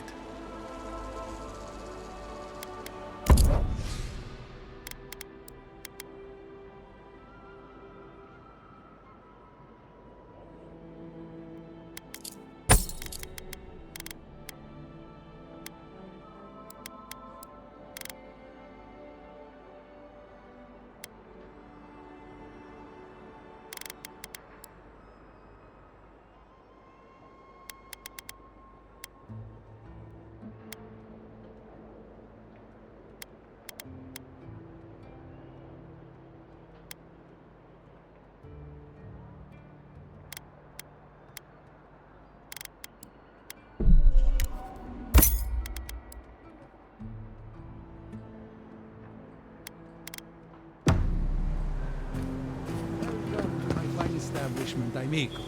Establishment, amigo.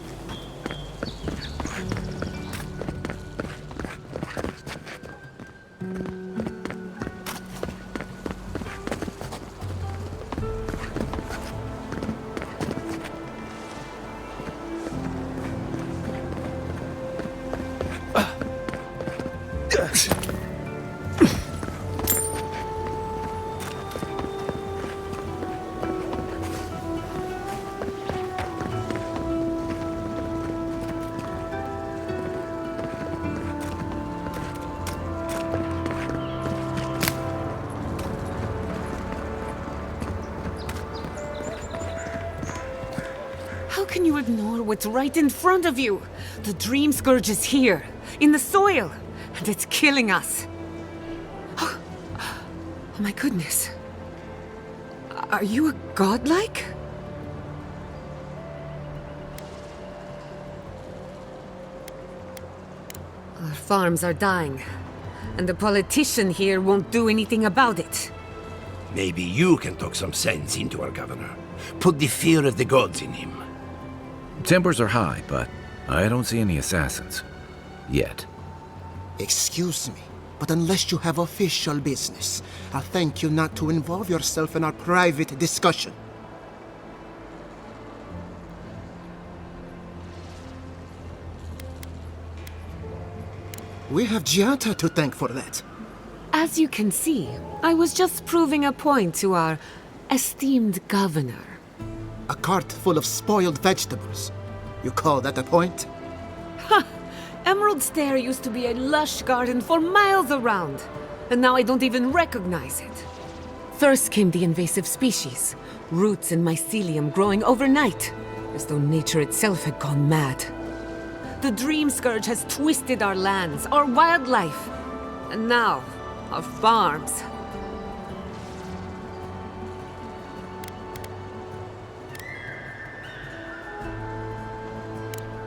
How can you ignore what's right in front of you? The Dream Scourge is here, in the soil, and it's killing us. My goodness. Are you a godlike? Our farms are dying, and the politician here won't do anything about it. Maybe you can talk some sense into our governor. Put the fear of the gods in him. Tempers are high, but I don't see any assassins. Yet. Excuse me, but unless you have official business, I'll thank you not to involve yourself in our private discussion. We have Giata to thank for that. As you can see, I was just proving a point to our esteemed governor. A cart full of spoiled vegetables. You call that a point? Ha! Emerald Stair used to be a lush garden for miles around, and now I don't even recognize it. First came the invasive species, roots and mycelium growing overnight, as though nature itself had gone mad. The Dream Scourge has twisted our lands, our wildlife, and now, our farms.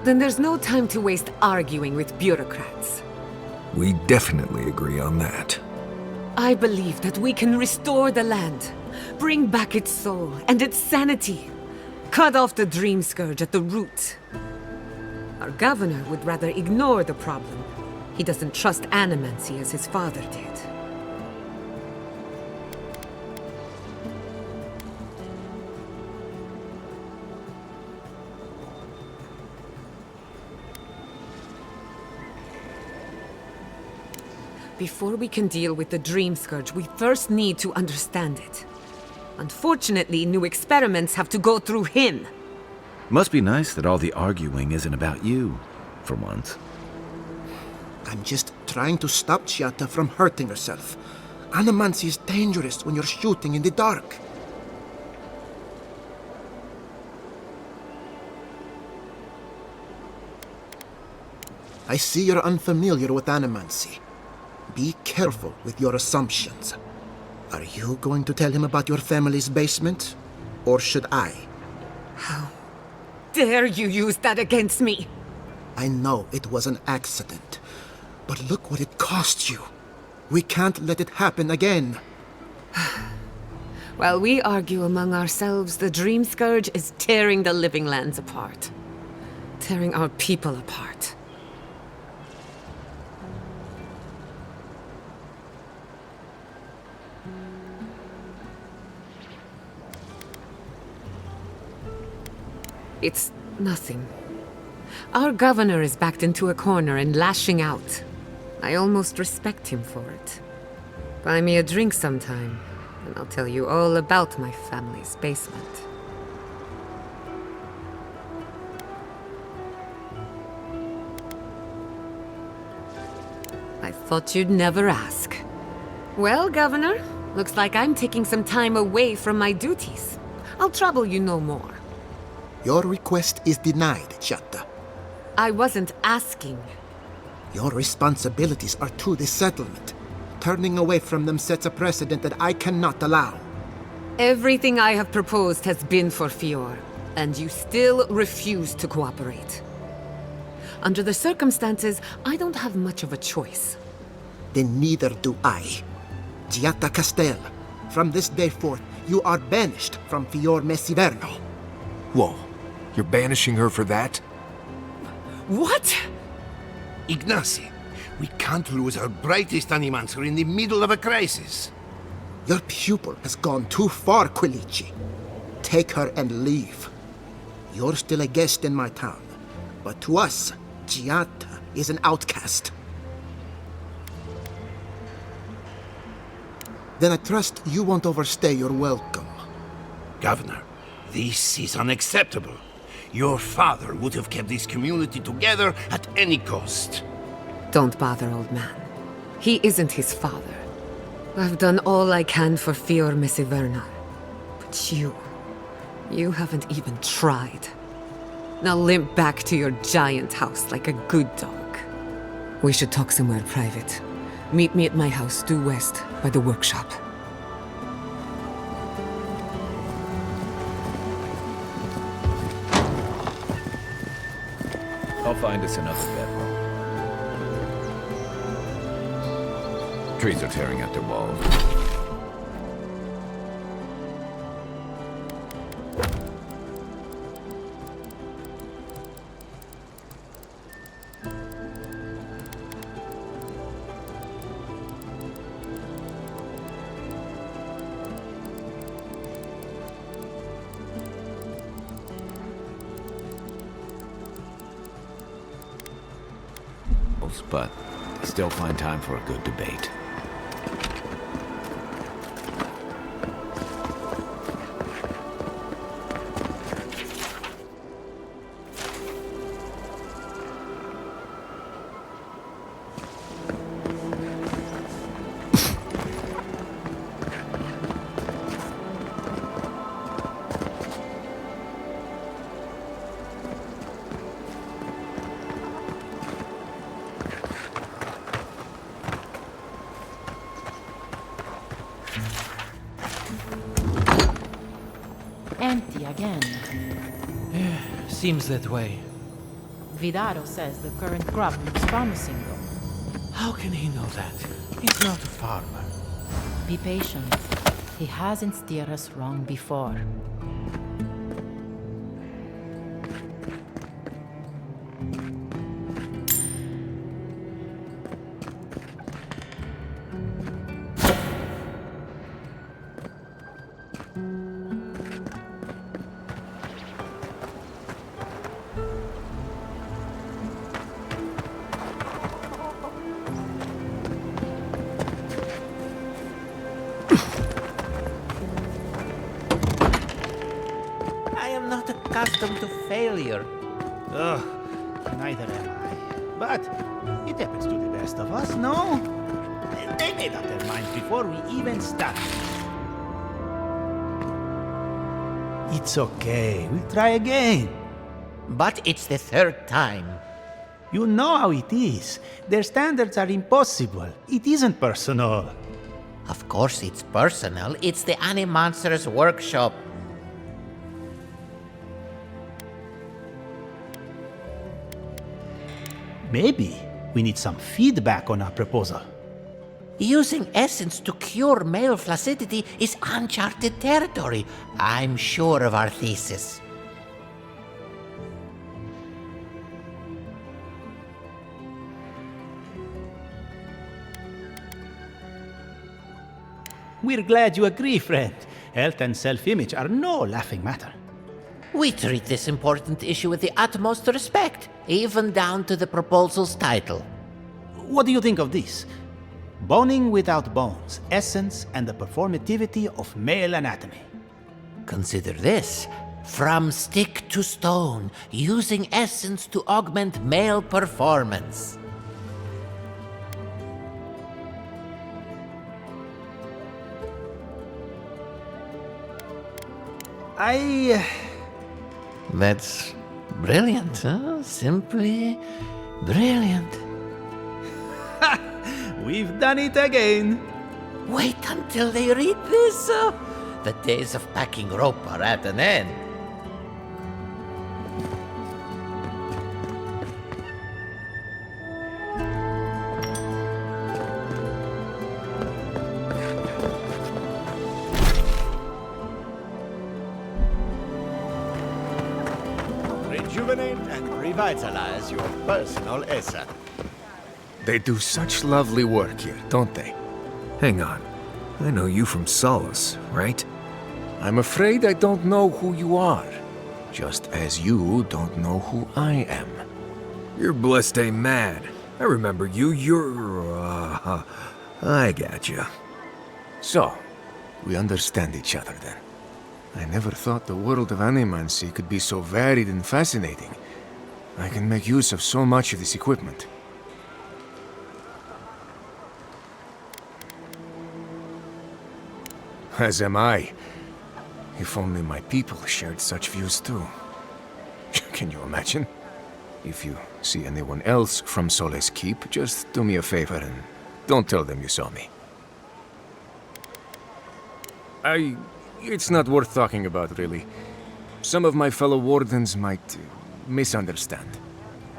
Then there's no time to waste arguing with bureaucrats. We definitely agree on that. I believe that we can restore the land, bring back its soul and its sanity, cut off the Dream Scourge at the root. Our governor would rather ignore the problem. He doesn't trust animancy as his father did. Before we can deal with the Dream Scourge, we first need to understand it. Unfortunately, new experiments have to go through him. Must be nice that all the arguing isn't about you, for once. I'm just trying to stop Giata from hurting herself. Animancy is dangerous when you're shooting in the dark. I see you're unfamiliar with animancy. Be careful with your assumptions. Are you going to tell him about your family's basement? Or should I? How dare you use that against me? I know it was an accident, but look what it cost you. We can't let it happen again. While we argue among ourselves, the Dream Scourge is tearing the living lands apart. Tearing our people apart. It's nothing. Our governor is backed into a corner and lashing out. I almost respect him for it. Buy me a drink sometime, and I'll tell you all about my family's basement. I thought you'd never ask. Well, Governor, looks like I'm taking some time away from my duties. I'll trouble you no more. Your request is denied, Giata. I wasn't asking. Your responsibilities are to the settlement. Turning away from them sets a precedent that I cannot allow. Everything I have proposed has been for Fior, and you still refuse to cooperate. Under the circumstances, I don't have much of a choice. Then neither do I. Giata Castel, from this day forth, you are banished from Fior Mesiverno. Whoa, you're banishing her for that? What? Ignacy, we can't lose our brightest animancer in the middle of a crisis. Your pupil has gone too far, Quilici. Take her and leave. You're still a guest in my town, but to us, Giata is an outcast. Then I trust you won't overstay your welcome. Governor, this is unacceptable. Your father would have kept this community together at any cost. Don't bother, old man. He isn't his father. I've done all I can for Fior Mesiverno. But you haven't even tried. Now limp back to your giant house like a good dog. We should talk somewhere private. Meet me at my house due west by the workshop. I'll find us another bedroom. Trees are tearing at their walls. But still find time for a good debate. Empty again. Seems that way. Vidaro says the current crop looks promising, though. How can he know that? He's not a farmer. Be patient. He hasn't steered us wrong before. Accustomed to failure. Ugh, neither am I. But it happens to the best of us, no? They made up their minds before we even started. It's okay, we'll try again. But it's the third time. You know how it is. Their standards are impossible. It isn't personal. Of course it's personal. It's the Animonster's workshop. Maybe we need some feedback on our proposal. Using essence to cure male flaccidity is uncharted territory. I'm sure of our thesis. We're glad you agree, friend. Health and self-image are no laughing matter. We treat this important issue with the utmost respect, even down to the proposal's title. What do you think of this? Boning without bones, essence and the performativity of male anatomy. Consider this. From stick to stone, using essence to augment male performance. That's brilliant, huh? Simply brilliant. We've done it again. Wait until they read this. The days of packing rope are at an end. Rejuvenate and revitalize your personal essence. They do such lovely work here, don't they? Hang on. I know you from Solace, right? I'm afraid I don't know who you are. Just as you don't know who I am. You're blessed a mad. I remember you. I gotcha. So, we understand each other then. I never thought the world of animancy could be so varied and fascinating. I can make use of so much of this equipment. As am I. If only my people shared such views too. Can you imagine? If you see anyone else from Sole's Keep, just do me a favor and don't tell them you saw me. It's not worth talking about, really. Some of my fellow wardens might misunderstand.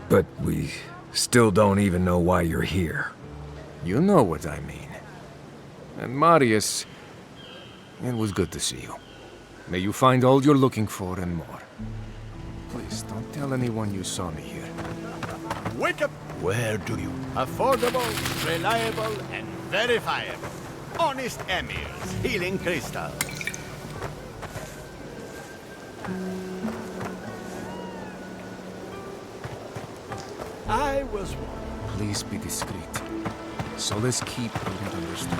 But we still don't even know why you're here. You know what I mean. And Marius, it was good to see you. May you find all you're looking for and more. Please, don't tell anyone you saw me here. Wake up! Where do you? Affordable, reliable, and verifiable. Honest emirs, healing crystals. I was wrong. Please be discreet. So let's keep it understood.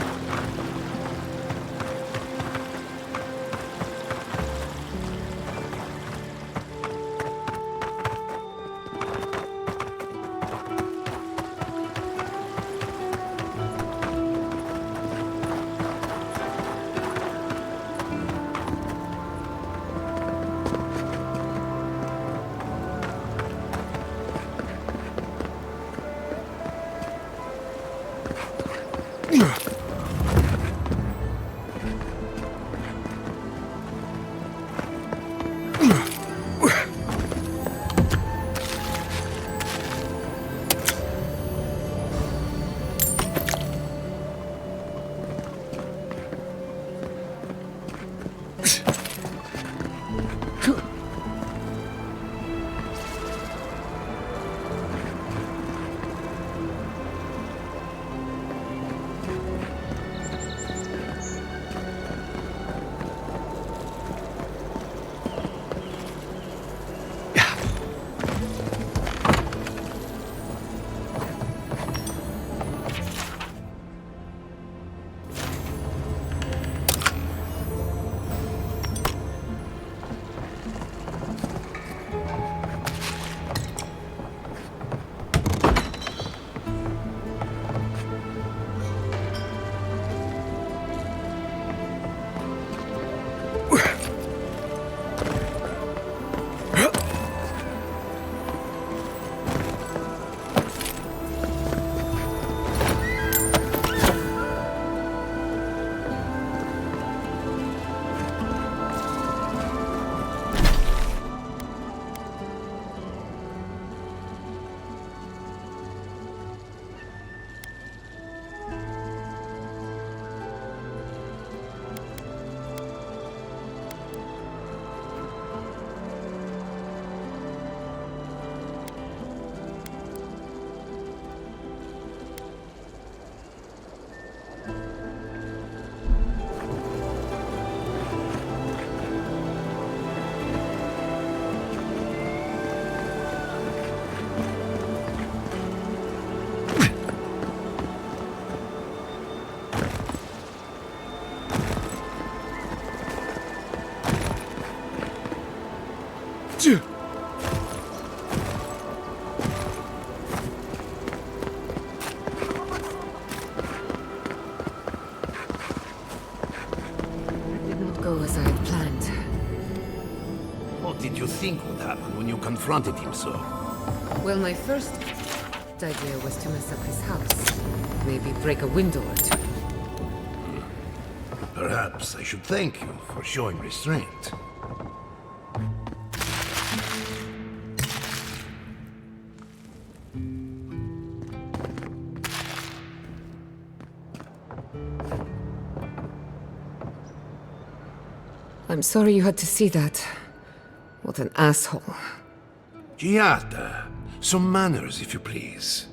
As I had planned. What did you think would happen when you confronted him so? Well, my first idea was to mess up his house. Maybe break a window or two. Perhaps I should thank you for showing restraint. I'm sorry you had to see that. What an asshole. Giada, some manners, if you please.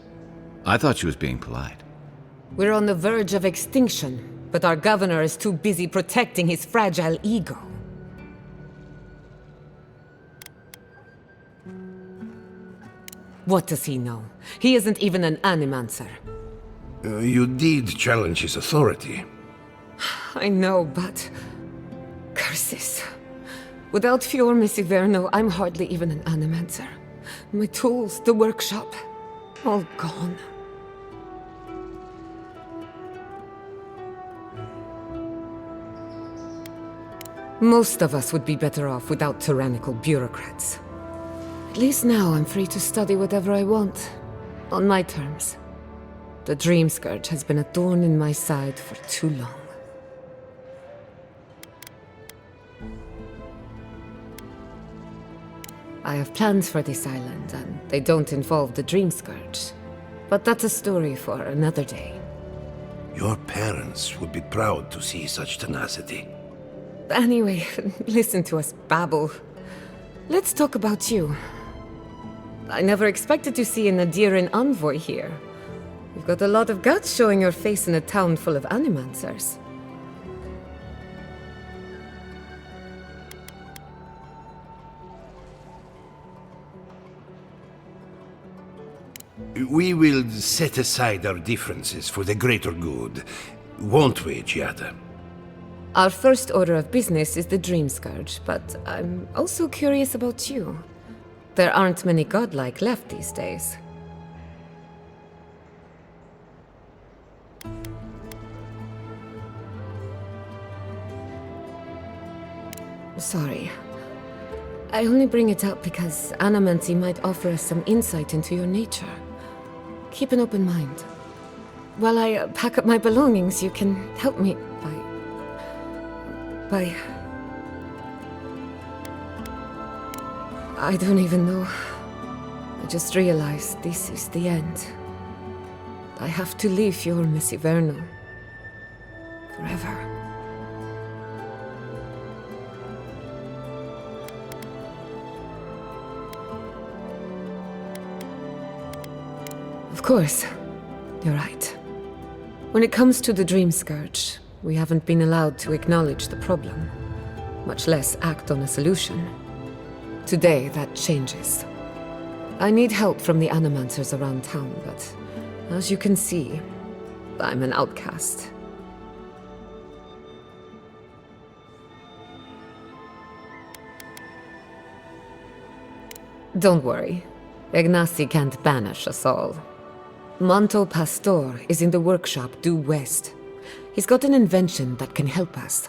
I thought she was being polite. We're on the verge of extinction, but our governor is too busy protecting his fragile ego. What does he know? He isn't even an animancer. You did challenge his authority. I know, but... curses. Without Fior Messiverno, I'm hardly even an animancer. My tools, the workshop, all gone. Most of us would be better off without tyrannical bureaucrats. At least now I'm free to study whatever I want, on my terms. The Dream Scourge has been a thorn in my side for too long. I have plans for this island, and they don't involve the Dream Scourge. But that's a story for another day. Your parents would be proud to see such tenacity. Anyway, listen to us babble. Let's talk about you. I never expected to see an Adiran envoy here. You've got a lot of guts showing your face in a town full of animancers. We will set aside our differences for the greater good, won't we, Giada? Our first order of business is the Dream Scourge, but I'm also curious about you. There aren't many godlike left these days. Sorry. I only bring it up because Animancy might offer us some insight into your nature. Keep an open mind. While I pack up my belongings, you can help me by... I don't even know. I just realized this is the end. I have to leave Fior Messiverno. Forever. Of course. You're right. When it comes to the Dream Scourge, we haven't been allowed to acknowledge the problem, much less act on a solution. Today, that changes. I need help from the animancers around town, but as you can see, I'm an outcast. Don't worry. Ignacy can't banish us all. Manto Pastor is in the workshop due west. He's got an invention that can help us.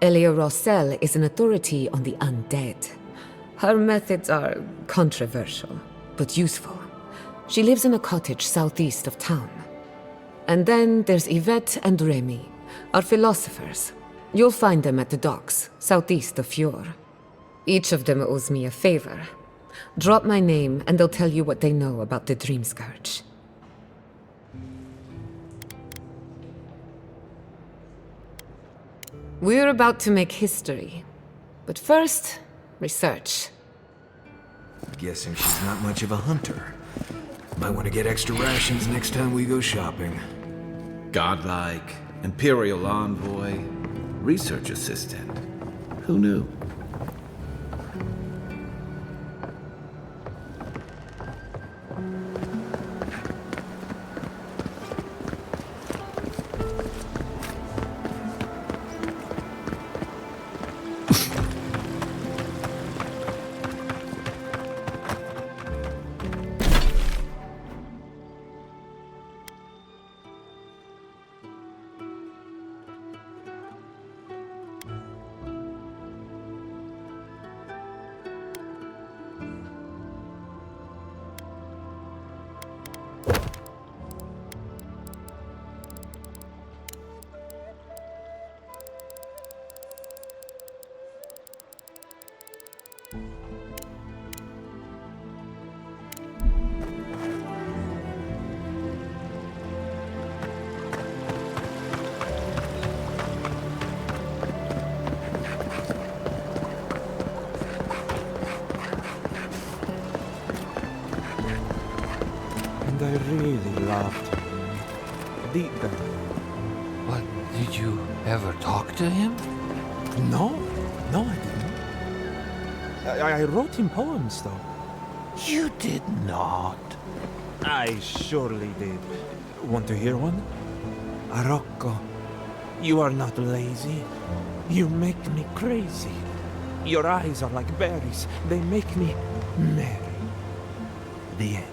Elia Rossell is an authority on the undead. Her methods are controversial, but useful. She lives in a cottage southeast of town. And then there's Yvette and Remy, our philosophers. You'll find them at the docks, southeast of Fior. Each of them owes me a favor. Drop my name and they'll tell you what they know about the Dream Scourge. We're about to make history. But first, research. Guessing she's not much of a hunter. Might want to get extra rations next time we go shopping. Godlike, Imperial Envoy, Research Assistant. Who knew? I really loved him. Deep down. What, did you ever talk to him? No, I didn't. I wrote him poems, though. You did not. I surely did. Want to hear one? Rocco, you are not lazy. You make me crazy. Your eyes are like berries. They make me merry. The end.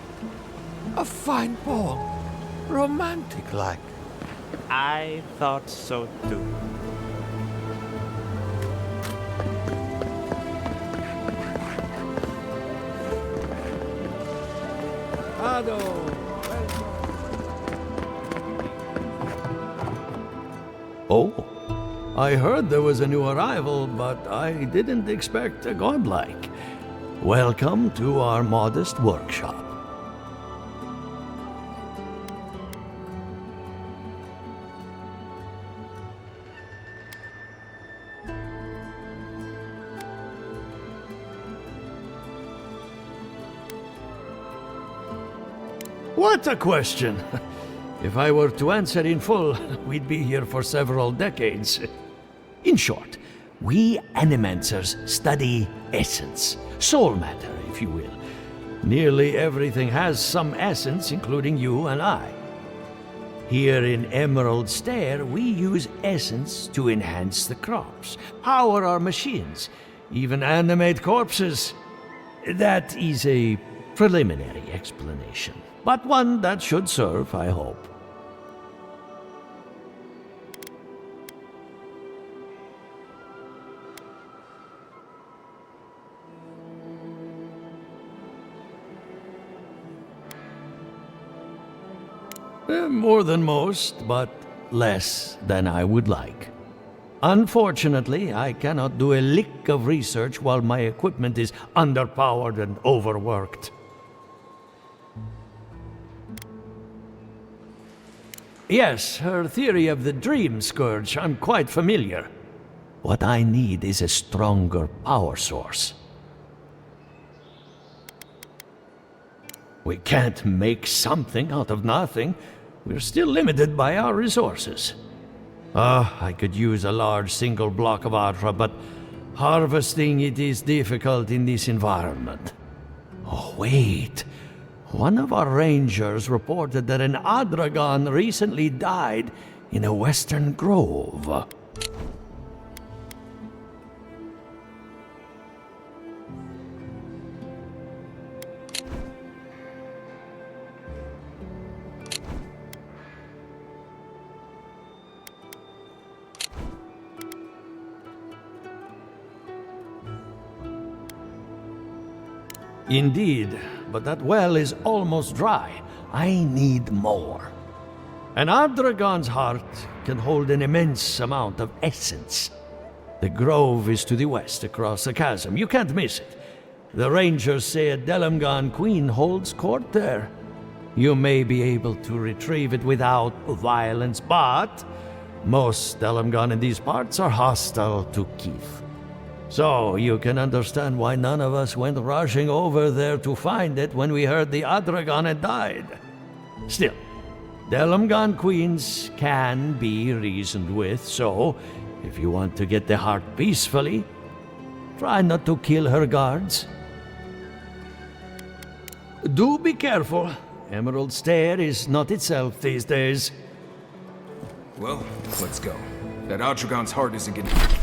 A fine poem. Romantic-like. I thought so too. Oh, I heard there was a new arrival, but I didn't expect a godlike. Welcome to our modest workshop. What a question! If I were to answer in full, we'd be here for several decades. In short, we Animancers study essence, soul matter, if you will. Nearly everything has some essence, including you and I. Here in Emerald Stair, we use essence to enhance the crops, power our machines, even animate corpses. That is a preliminary explanation, but one that should serve, I hope. More than most, but less than I would like. Unfortunately, I cannot do a lick of research while my equipment is underpowered and overworked. Yes, her theory of the dream scourge, I'm quite familiar. What I need is a stronger power source. We can't make something out of nothing. We're still limited by our resources. I could use a large single block of Adra, but harvesting it is difficult in this environment. Oh, wait. One of our rangers reported that an Adragon recently died in a western grove. Indeed, but that well is almost dry. I need more. An Adragon's heart can hold an immense amount of essence. The grove is to the west, across the chasm. You can't miss it. The rangers say a Delamgan queen holds court there. You may be able to retrieve it without violence, but most Delamgan in these parts are hostile to Keith. So, you can understand why none of us went rushing over there to find it when we heard the Adragon had died. Still, Delamgan queens can be reasoned with, so if you want to get the heart peacefully, try not to kill her guards. Do be careful. Emerald Stair is not itself these days. Well, let's go. That Adragon's heart isn't getting...